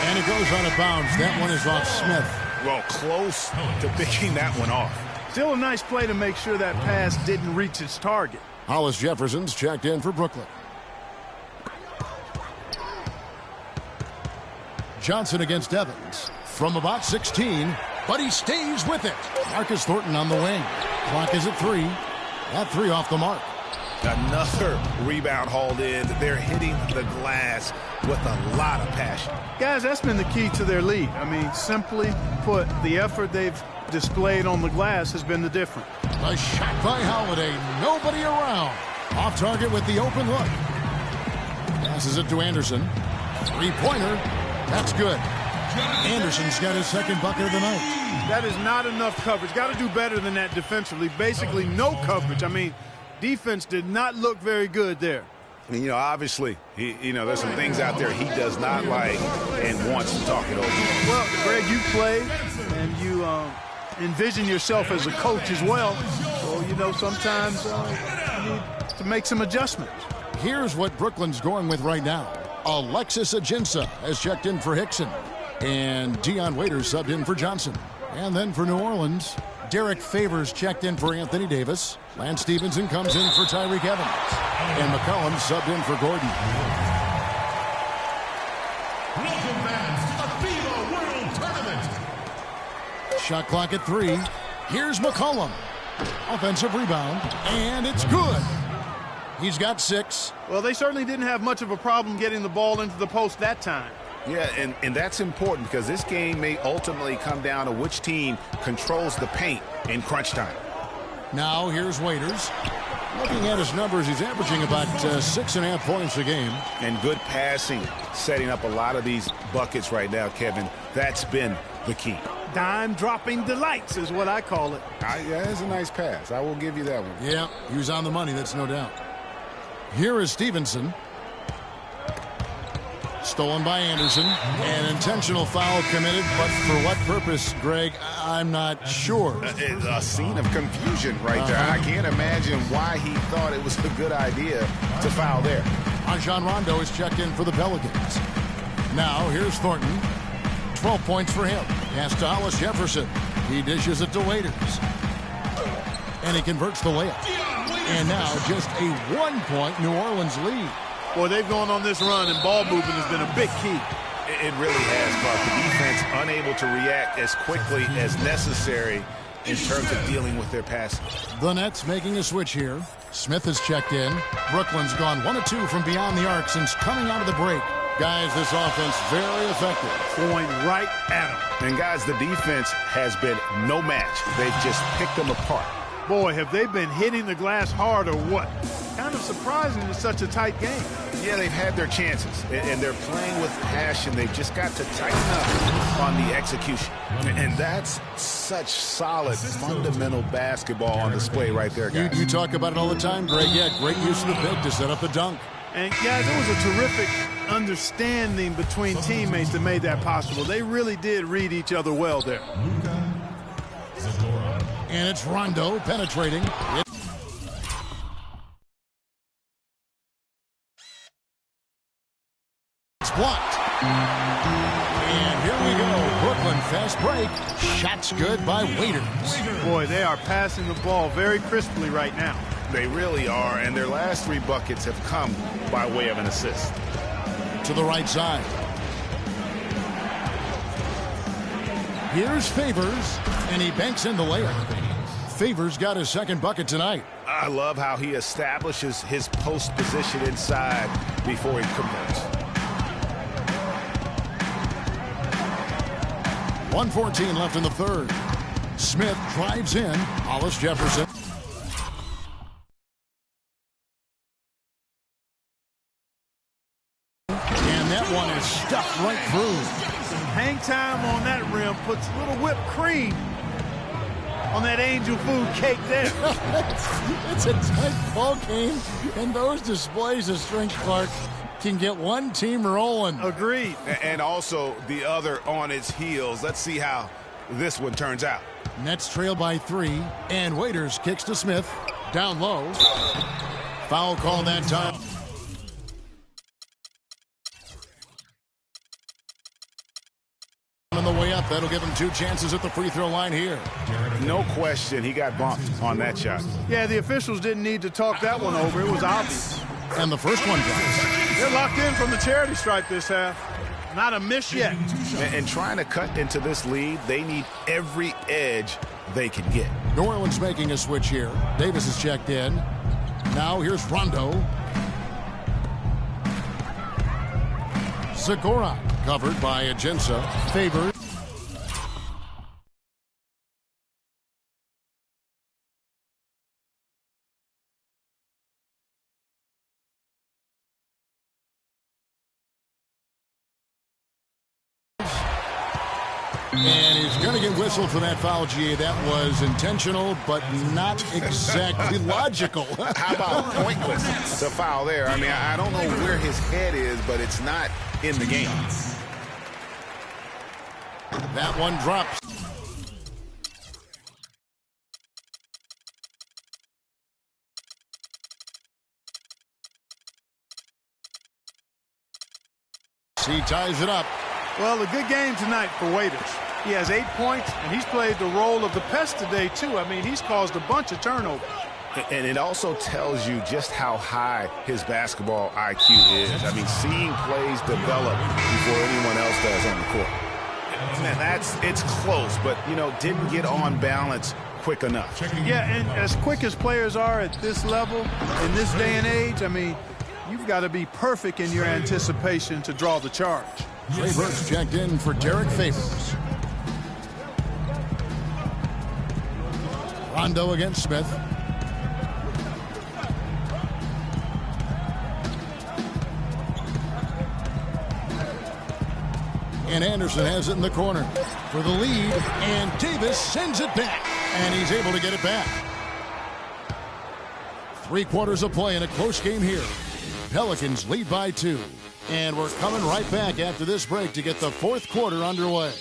And it goes out of bounds. That one is off Smith.
Well, close to picking that one off.
Still a nice play to make sure that pass didn't reach its target.
Hollis Jefferson's checked in for Brooklyn. Johnson against Evans. From about 16, but he stays with it. Marcus Thornton on the wing. Clock is at 3. That 3 off the mark.
Another rebound hauled in. They're hitting the glass with a lot of passion.
Guys, that's been the key to their lead. I mean, simply put, the effort they've displayed on the glass has been the difference.
A shot by Holiday. Nobody around. Off target with the open look. Passes it to Anderson. 3-pointer. That's good. Anderson's got his 2nd bucket of the night.
That is not enough coverage. Got to do better than that defensively. Basically, no coverage. I mean, defense did not look very good there.
I mean, obviously, there's some things out there he does not like and wants to talk it over.
Well, Greg, you play and you envision yourself as a coach as well. So, sometimes you need to make some adjustments.
Here's what Brooklyn's going with right now. Alexis Ajinça has checked in for Hickson. And Deion Waiters subbed in for Johnson. And then for New Orleans, Derek Favors checked in for Anthony Davis. Lance Stevenson comes in for Tyreek Evans. And McCollum subbed in for Gordon.
Welcome fans to the FIBA World Tournament.
Shot clock at 3. Here's McCollum. Offensive rebound. And it's good. He's got 6.
Well, they certainly didn't have much of a problem getting the ball into the post that time.
Yeah, and that's important because this game may ultimately come down to which team controls the paint in crunch time.
Now here's Waiters. Looking at his numbers, he's averaging about 6.5 points a game.
And good passing, setting up a lot of these buckets right now, Kevin. That's been the key.
Dime-dropping delights is what I call it.
Yeah, that's a nice pass. I will give you that one.
Yeah, he was on the money, that's no doubt. Here is Stevenson. Stolen by Anderson. An intentional foul committed, but for what purpose, Greg, I'm not sure.
A scene of confusion right there. I can't imagine why he thought it was a good idea to foul there.
Rajon Rondo is checked in for the Pelicans. Now, here's Thornton. 12 points for him. Pass to Hollis Jefferson. He dishes it to Waiters. And he converts the layup. And now just a 1-point New Orleans lead.
Boy, they've gone on this run, and ball movement has been a big key.
It really has, Clark. The defense unable to react as quickly as necessary in terms of dealing with their passing.
The Nets making a switch here. Smith has checked in. Brooklyn's gone 1 of 2 from beyond the arc since coming out of the break. Guys, this offense very effective.
Going right at them.
And guys, the defense has been no match. They've just picked them apart.
Boy, have they been hitting the glass hard or what? Kind of surprising in such a tight game.
Yeah, they've had their chances, and they're playing with passion. They've just got to tighten up on the execution. And that's such solid, fundamental basketball on display right there, guys.
You talk about it all the time, Greg. Yeah, great use of the pick to set up the dunk.
And, guys, it was a terrific understanding between teammates that made that possible. They really did read each other well there.
And it's Rondo penetrating. It's blocked. And here we go. Brooklyn fast break. Shots good by Waiters.
Boy, they are passing the ball very crisply right now.
They really are, and their last 3 buckets have come by way of an assist.
To the right side. Here's Favors, and he banks in the layup. Favors got his 2nd bucket tonight.
I love how he establishes his post position inside before he converts.
1:14 left in the 3rd. Smith drives in. Hollis Jefferson. And that one is stuffed right through.
Hang time on that rim puts a little whipped cream on that angel food cake there.
It's a tight ball game, and those displays of strength, Clark, can get one team rolling.
Agreed.
And also the other on its heels. Let's see how this one turns out.
Nets trail by 3, and Waiters kicks to Smith. Down low. Foul call that time. On the way up, that'll give him 2 chances at the free throw line here.
No question, he got bumped on that shot.
Yeah, the officials didn't need to talk that one over. It was obvious.
And the first one drops.
They're locked in from the charity stripe this half. Not a miss yet.
And trying to cut into this lead, they need every edge they can get.
New Orleans making a switch here. Davis is checked in. Now here's Rondo. Segura covered by Agenza. Favors. And he's going to get whistled for that foul, GA. That was intentional, but not exactly logical.
How about pointless to foul there? I mean, I don't know where his head is, but it's not in the game.
That one drops. He ties it up.
Well, a good game tonight for Waiters. He has 8 points, and he's played the role of the pest today, too. I mean, he's caused a bunch of turnovers.
And it also tells you just how high his basketball IQ is. I mean, seeing plays develop before anyone else does on the court. Man, it's close, but, you know, didn't get on balance quick enough.
Yeah, and as quick as players are at this level, in this day and age, I mean, you've got to be perfect in your anticipation to draw the charge.
Trey Burks checked in for Derek Favors. Rondo against Smith. And Anderson has it in the corner for the lead. And Davis sends it back. And he's able to get it back. 3 quarters of play in a close game here. Pelicans lead by 2. And we're coming right back after this break to get the 4th quarter underway.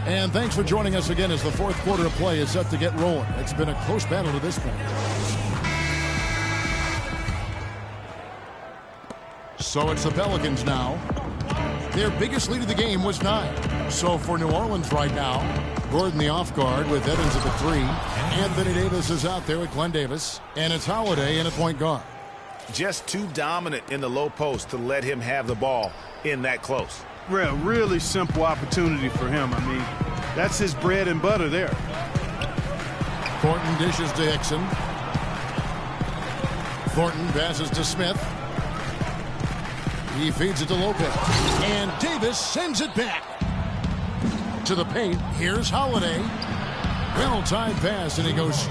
And thanks for joining us again as the 4th quarter of play is set to get rolling. It's been a close battle to this point. So it's the Pelicans now. Their biggest lead of the game was 9. So for New Orleans right now, Gordon the off guard with Evans at the 3. Anthony Davis is out there with Glenn Davis. And it's Holiday in at point guard.
Just too dominant in the low post to let him have the ball in that close.
Really simple opportunity for him. I mean, that's his bread and butter there.
Thornton dishes to Hickson. Thornton passes to Smith. He feeds it to Lopez. And Davis sends it back. To the paint. Here's Holiday. Well-timed pass, and he goes...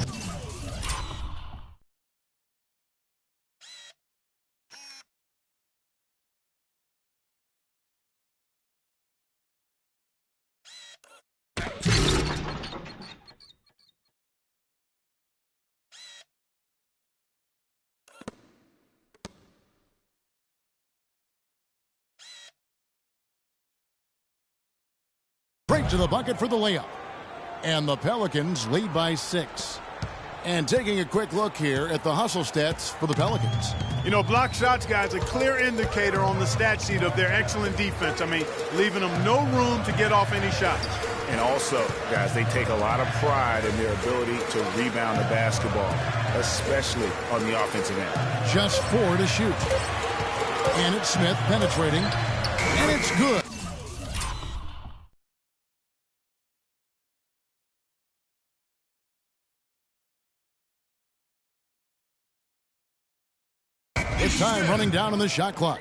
Right to the bucket for the layup. And the Pelicans lead by 6. And taking a quick look here at the hustle stats for the Pelicans.
You know, block shots, guys, a clear indicator on the stat sheet of their excellent defense. I mean, leaving them no room to get off any shots.
And also, guys, they take a lot of pride in their ability to rebound the basketball, especially on the offensive end.
Just 4 to shoot. And it's Smith penetrating. And it's good. It's time running down on the shot clock.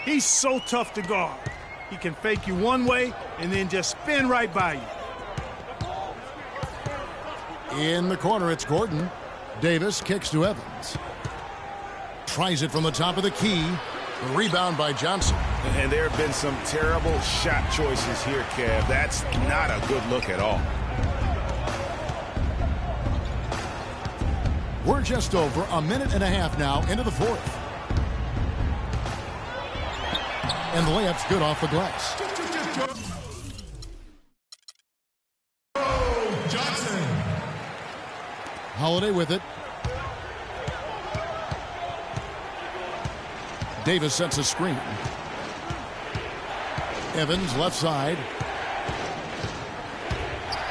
He's so tough to guard. He can fake you one way and then just spin right by you.
In the corner, it's Gordon. Davis kicks to Evans. Tries it from the top of the key. Rebound by Johnson.
And there have been some terrible shot choices here, Kev. That's not a good look at all.
We're just over a minute and a half now into the fourth. And the layup's good off the glass.
Johnson.
Holiday with it. Davis sets a screen. Evans left side.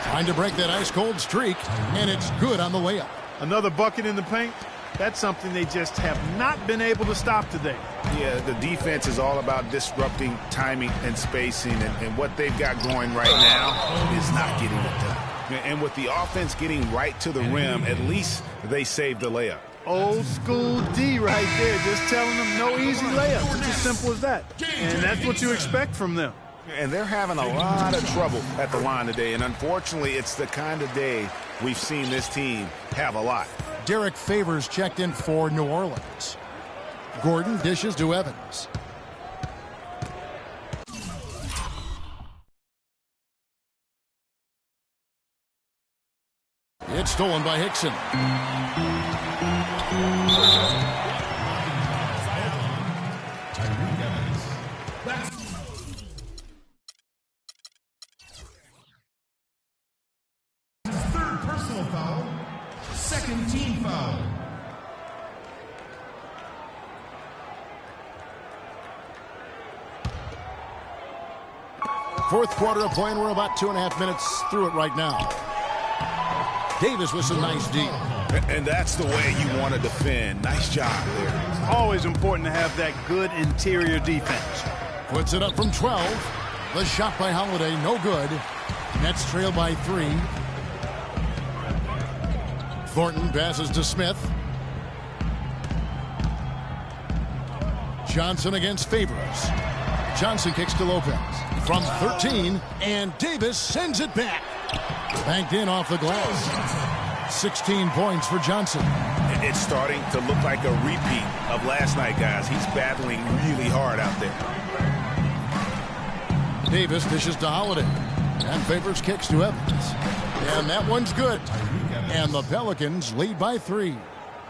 Trying to break that ice-cold streak. And it's good on the layup.
Another bucket in the paint. That's something they just have not been able to stop today.
Yeah, the defense is all about disrupting timing and spacing, and what they've got going right now is not getting it done. And with the offense getting right to the rim, at least they saved the layup.
Old school D right there, just telling them no easy layups. It's as simple as that. And that's what you expect from them.
And they're having a lot of trouble at the line today, and unfortunately, it's the kind of day we've seen this team have a lot.
Derek Favors checked in for New Orleans. Gordon dishes to Evans. It's stolen by Hickson.
Third personal foul. Second team foul.
Fourth quarter of play, and we're about 2.5 minutes through it right now. Davis with some nice D.
And that's the way you want to defend. Nice job there.
It's always important to have that good interior defense.
Puts it up from 12. The shot by Holiday, no good. Nets trail by 3. Thornton passes to Smith. Johnson against Favors. Johnson kicks to Lopez. From 13, and Davis sends it back. Banked in off the glass. 16 points for Johnson.
It's starting to look like a repeat of last night, guys. He's battling really hard out there.
Davis dishes to Holiday. And Favors kicks to Evans. And that one's good. And the Pelicans lead by 3.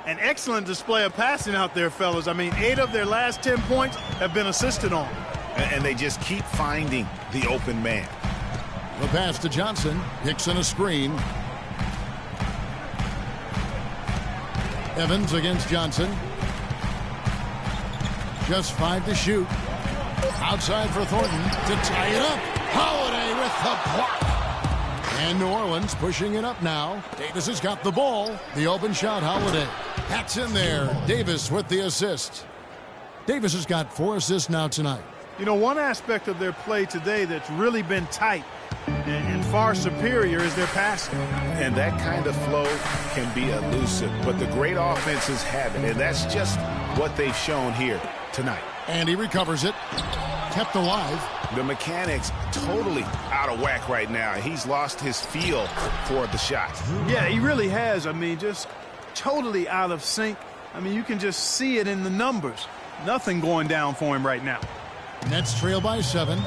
An excellent display of passing out there, fellas. I mean, 8 of their last 10 points have been assisted on.
And they just keep finding the open man.
The pass to Johnson. Hickson a screen. Evans against Johnson. Just 5 to shoot. Outside for Thornton to tie it up. Holiday with the block. And New Orleans pushing it up now. Davis has got the ball. The open shot, Holiday. That's in there. Davis with the assist. Davis has got 4 assists now tonight.
You know, one aspect of their play today that's really been tight and far superior is their passing.
And that kind of flow can be elusive, but the great offenses have it, and that's just what they've shown here tonight.
And he recovers it. Kept alive.
The mechanics totally out of whack right now. He's lost his feel for the shot.
Yeah, he really has. I mean, just totally out of sync. I mean, you can just see it in the numbers. Nothing going down for him right now.
Nets trail by 7.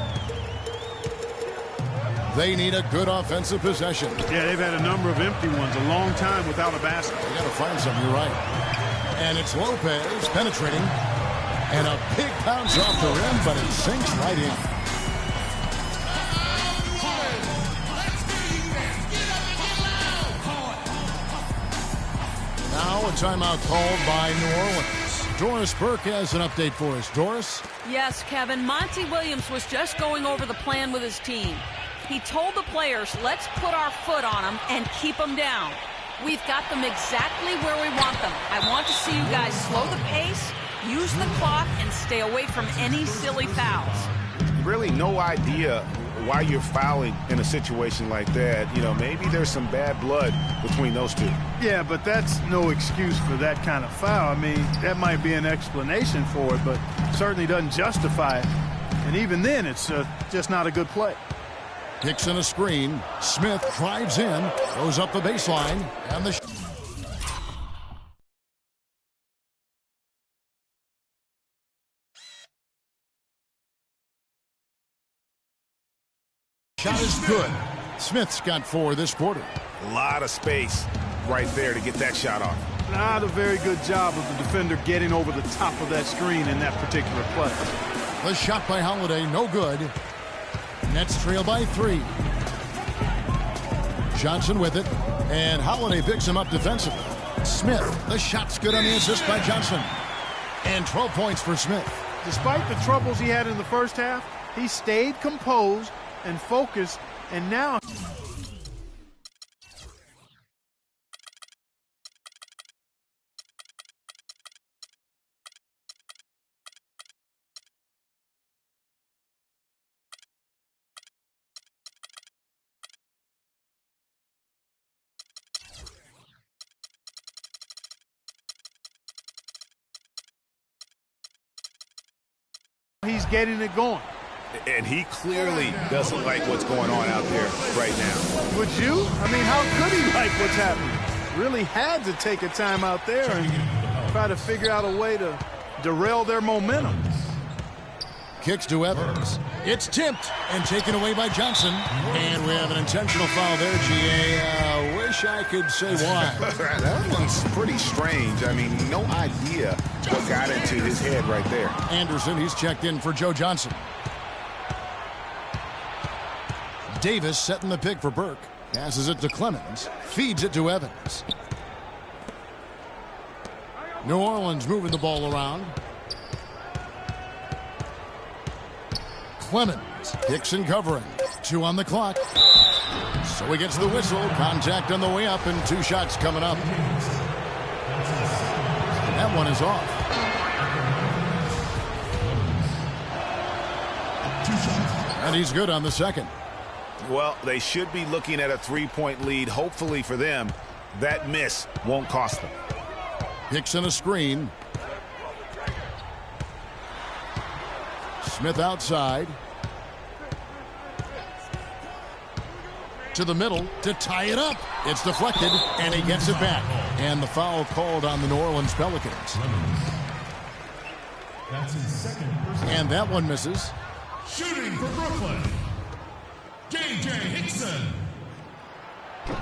They need a good offensive possession.
Yeah, they've had a number of empty ones, a long time without a basket.
They got to find something, you're right. And it's Lopez penetrating. And a big bounce off the rim, but it sinks right in. Now a timeout called by New Orleans. Doris Burke has an update for us. Doris?
Yes, Kevin. Monty Williams was just going over the plan with his team. He told the players, let's put our foot on them and keep them down. We've got them exactly where we want them. I want to see you guys slow the pace, use the clock, and stay away from any silly fouls.
Really no idea why you're fouling in a situation like that. You know, maybe there's some bad blood between those two.
Yeah, but that's no excuse for that kind of foul. I mean, that might be an explanation for it, but certainly doesn't justify it. And even then, it's just not a good play.
Dixon a screen. Smith drives in, goes up the baseline, and the shot is good. Smith's got 4 this quarter.
A lot of space right there to get that shot off.
Not a very good job of the defender getting over the top of that screen in that particular play.
The shot by Holiday, no good. Nets trail by 3. Johnson with it, and Holiday picks him up defensively. Smith, the shot's good on the assist by Johnson. And 12 points for Smith.
Despite the troubles he had in the first half, he stayed composed and focused, and now he's getting it going.
And he clearly doesn't like what's going on out there right now.
Would you? I mean, how could he like what's happening? Really had to take a time out there and try to figure out a way to derail their momentum.
Kicks to Evans. It's tipped and taken away by Johnson. And we have an intentional foul there, G.A. Wish I could say why.
That one's pretty strange. I mean, no idea what got into his head right there.
Anderson, he's checked in for Joe Johnson. Davis setting the pick for Burke. Passes it to Clemens. Feeds it to Evans. New Orleans moving the ball around. Clemens. Dixon covering. 2 on the clock. So he gets the whistle. Contact on the way up and 2 shots coming up. That one is off. And he's good on the second.
Well, they should be looking at a 3-point lead. Hopefully for them, that miss won't cost them.
Dixon a screen. Smith outside. To the middle to tie it up. It's deflected, and he gets it back. And the foul called on the New Orleans Pelicans.
That's his second personal.
And that one misses.
Shooting for Brooklyn, J.J. Hickson.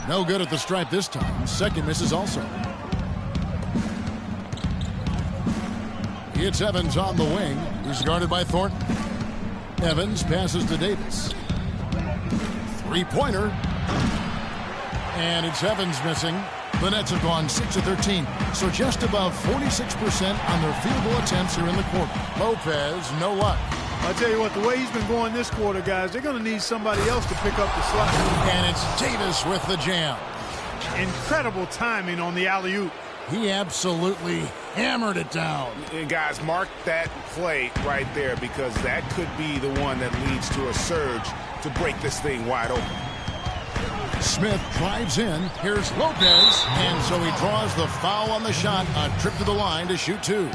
No good at the stripe this time. Second misses also. It's Evans on the wing. He's guarded by Thornton. Evans passes to Davis. 3-pointer. And it's Evans missing. The Nets have gone 6 of 13. So just above 46% on their field goal attempts here in the quarter. Lopez, no luck.
I'll tell you what, the way he's been going this quarter, guys, they're going to need somebody else to pick up the slack.
And it's Davis with the jam.
Incredible timing on the alley-oop.
He absolutely hammered it down.
And guys, mark that play right there, because that could be the one that leads to a surge to break this thing wide open.
Smith drives in. Here's Lopez. And so he draws the foul on the shot. A trip to the line to shoot 2.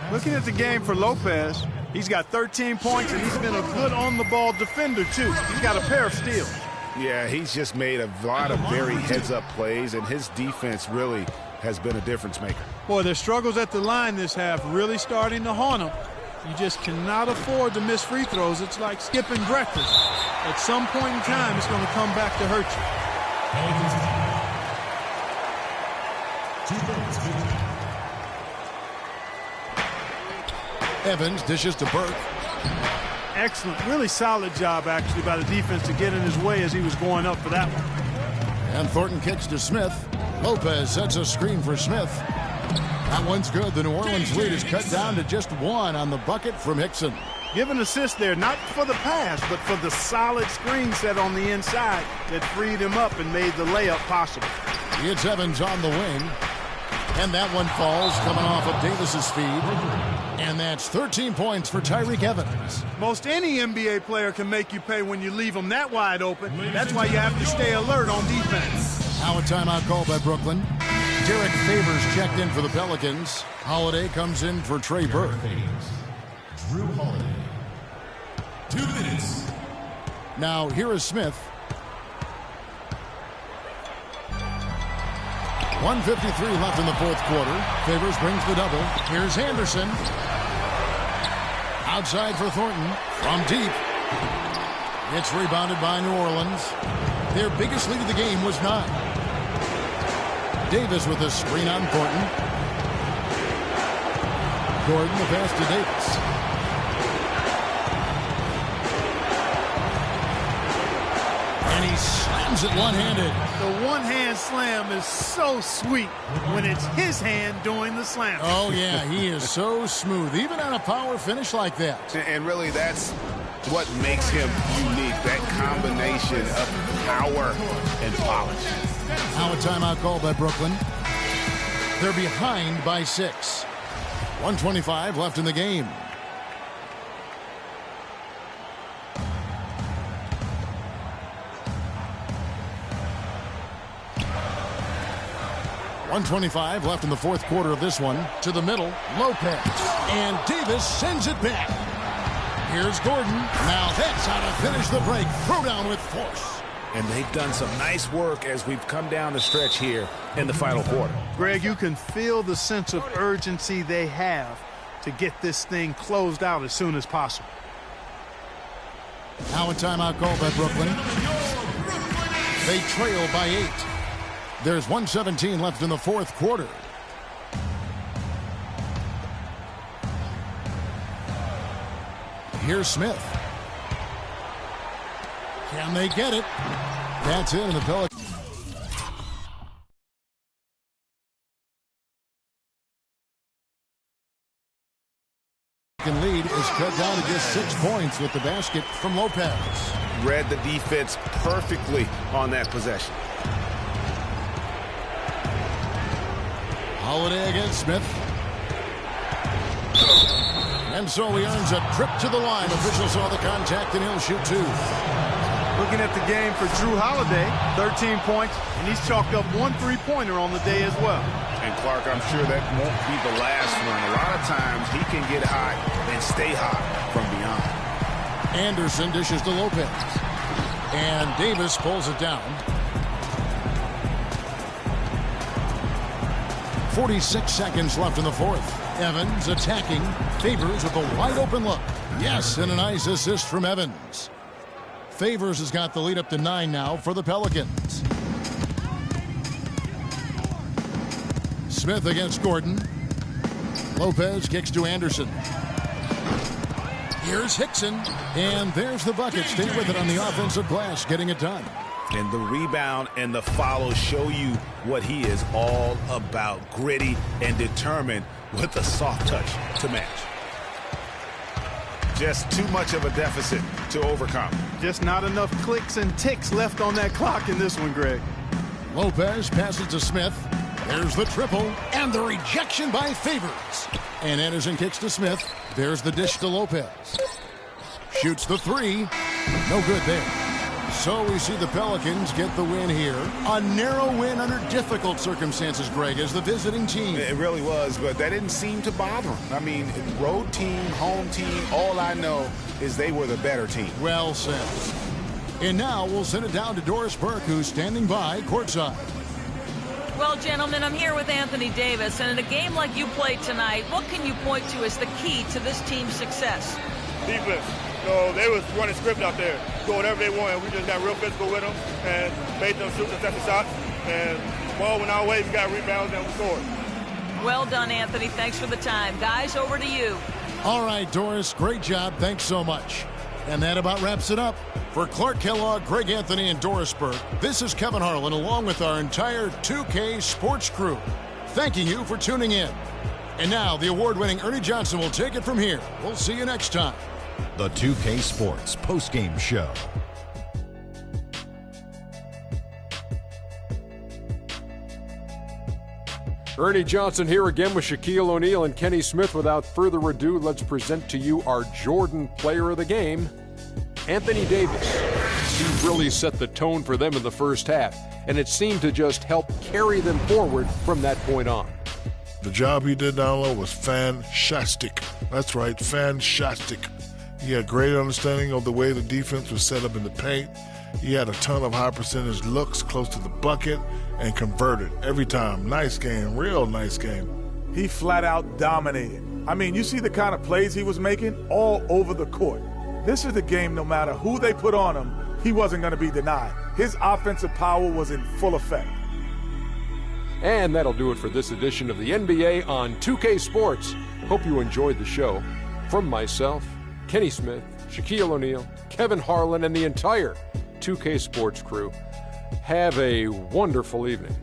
Looking at the game for Lopez, he's got 13 points, and he's been a good on-the-ball defender, too. He's got a pair of steals.
Yeah, he's just made a lot of very heads-up plays, and his defense really has been a difference maker.
Boy, their struggles at the line this half really starting to haunt him. You just cannot afford to miss free throws. It's like skipping breakfast. At some point in time, it's going to come back to hurt you.
Evans dishes to Burke.
Excellent, really solid job, actually, by the defense to get in his way as he was going up for that one.
And Thornton kicks to Smith. Lopez sets a screen for Smith. That one's good. The New Orleans lead is cut down to just 1 on the bucket from Hickson.
Give an assist there, not for the pass, but for the solid screen set on the inside that freed him up and made the layup possible.
It's Evans on the wing. And that one falls, coming off of Davis's feed. And that's 13 points for Tyreke Evans.
Most any NBA player can make you pay when you leave them that wide open. That's why you have to stay alert on defense.
Now a timeout called by Brooklyn. Derek Favors checked in for the Pelicans. Holiday comes in for Trey Burke.
Drew Holiday. 2 minutes.
Now here is Smith. 1:53 left in the fourth quarter. Favors brings the double. Here's Anderson. Outside for Thornton. From deep. It's rebounded by New Orleans. Their biggest lead of the game was 9. Davis with a screen on Thornton. Gordon the pass to Davis. And he slams it one-handed.
The one-hand slam is so sweet when it's his hand doing the slam.
Oh, yeah, he is so smooth, even on a power finish like that.
And really, that's what makes him unique, that combination of power and polish.
Now a timeout called by Brooklyn. They're behind by 6. 1:25 left in the game. .125 left in the fourth quarter of this one. To the middle, Lopez. And Davis sends it back. Here's Gordon. Now that's how to finish the break. Throw down with force.
And they've done some nice work as we've come down the stretch here in the final quarter.
Greg, you can feel the sense of urgency they have to get this thing closed out as soon as possible.
Now a timeout called by Brooklyn. They trail by 8. There's 1:17 left in the fourth quarter. Here's Smith. Can they get it? That's it, and the Pelicans lead is cut down to just 6 points with the basket from Lopez.
Read the defense perfectly on that possession.
Holiday against Smith. And so he earns a trip to the line. Officials saw the contact, and he'll shoot 2.
Looking at the game for Drew Holiday, 13 points, and he's chalked up 1 3-pointer on the day as well.
And Clark, I'm sure that won't be the last one. A lot of times he can get hot and stay hot from beyond.
Anderson dishes to Lopez. And Davis pulls it down. 46 seconds left in the fourth. Evans attacking. Favors with a wide open look. Yes, and a nice assist from Evans. Favors has got the lead up to 9 now for the Pelicans. Smith against Gordon. Lopez kicks to Anderson. Here's Hickson. And there's the bucket. Stay with it on the offensive glass, getting it done.
And the rebound and the follow show you what he is all about. Gritty and determined with a soft touch to match. Just too much of a deficit to overcome.
Just not enough clicks and ticks left on that clock in this one, Greg.
Lopez passes to Smith. There's the triple and the rejection by Favors. And Anderson kicks to Smith. There's the dish to Lopez. Shoots the three. No good there. So we see the Pelicans get the win here. A narrow win under difficult circumstances, Greg, as the visiting team.
It really was, but that didn't seem to bother them. I mean, road team, home team, all I know is they were the better team.
Well said. And now we'll send it down to Doris Burke, who's standing by courtside.
Well, gentlemen, I'm here with Anthony Davis, and in a game like you played tonight, what can you point to as the key to this team's success?
Defense. So they was running script out there, doing whatever they wanted. We just got real physical with them and made them shoot contested shots. And ball went our way, we got rebounds and we scored.
Well done, Anthony. Thanks for the time. Guys, over to you.
All right, Doris, great job. Thanks so much. And that about wraps it up. For Clark Kellogg, Greg Anthony, and Doris Burke, this is Kevin Harlan along with our entire 2K Sports crew, thanking you for tuning in. And now the award-winning Ernie Johnson will take it from here. We'll see you next time.
The 2K Sports postgame show.
Ernie Johnson here again with Shaquille O'Neal and Kenny Smith. Without further ado, let's present to you our Jordan Player of the Game, Anthony Davis. He really set the tone for them in the first half, and it seemed to just help carry them forward from that point on.
The job he did down low was fantastic. That's right, fantastic. He had great understanding of the way the defense was set up in the paint. He had a ton of high percentage looks close to the bucket and converted every time. Nice game, real nice game.
He flat out dominated. I mean, you see the kind of plays he was making all over the court. This is the game, no matter who they put on him, he wasn't going to be denied. His offensive power was in full effect.
And that'll do it for this edition of the NBA on 2K Sports. Hope you enjoyed the show. From myself, Kenny Smith, Shaquille O'Neal, Kevin Harlan, and the entire 2K Sports crew, have a wonderful evening.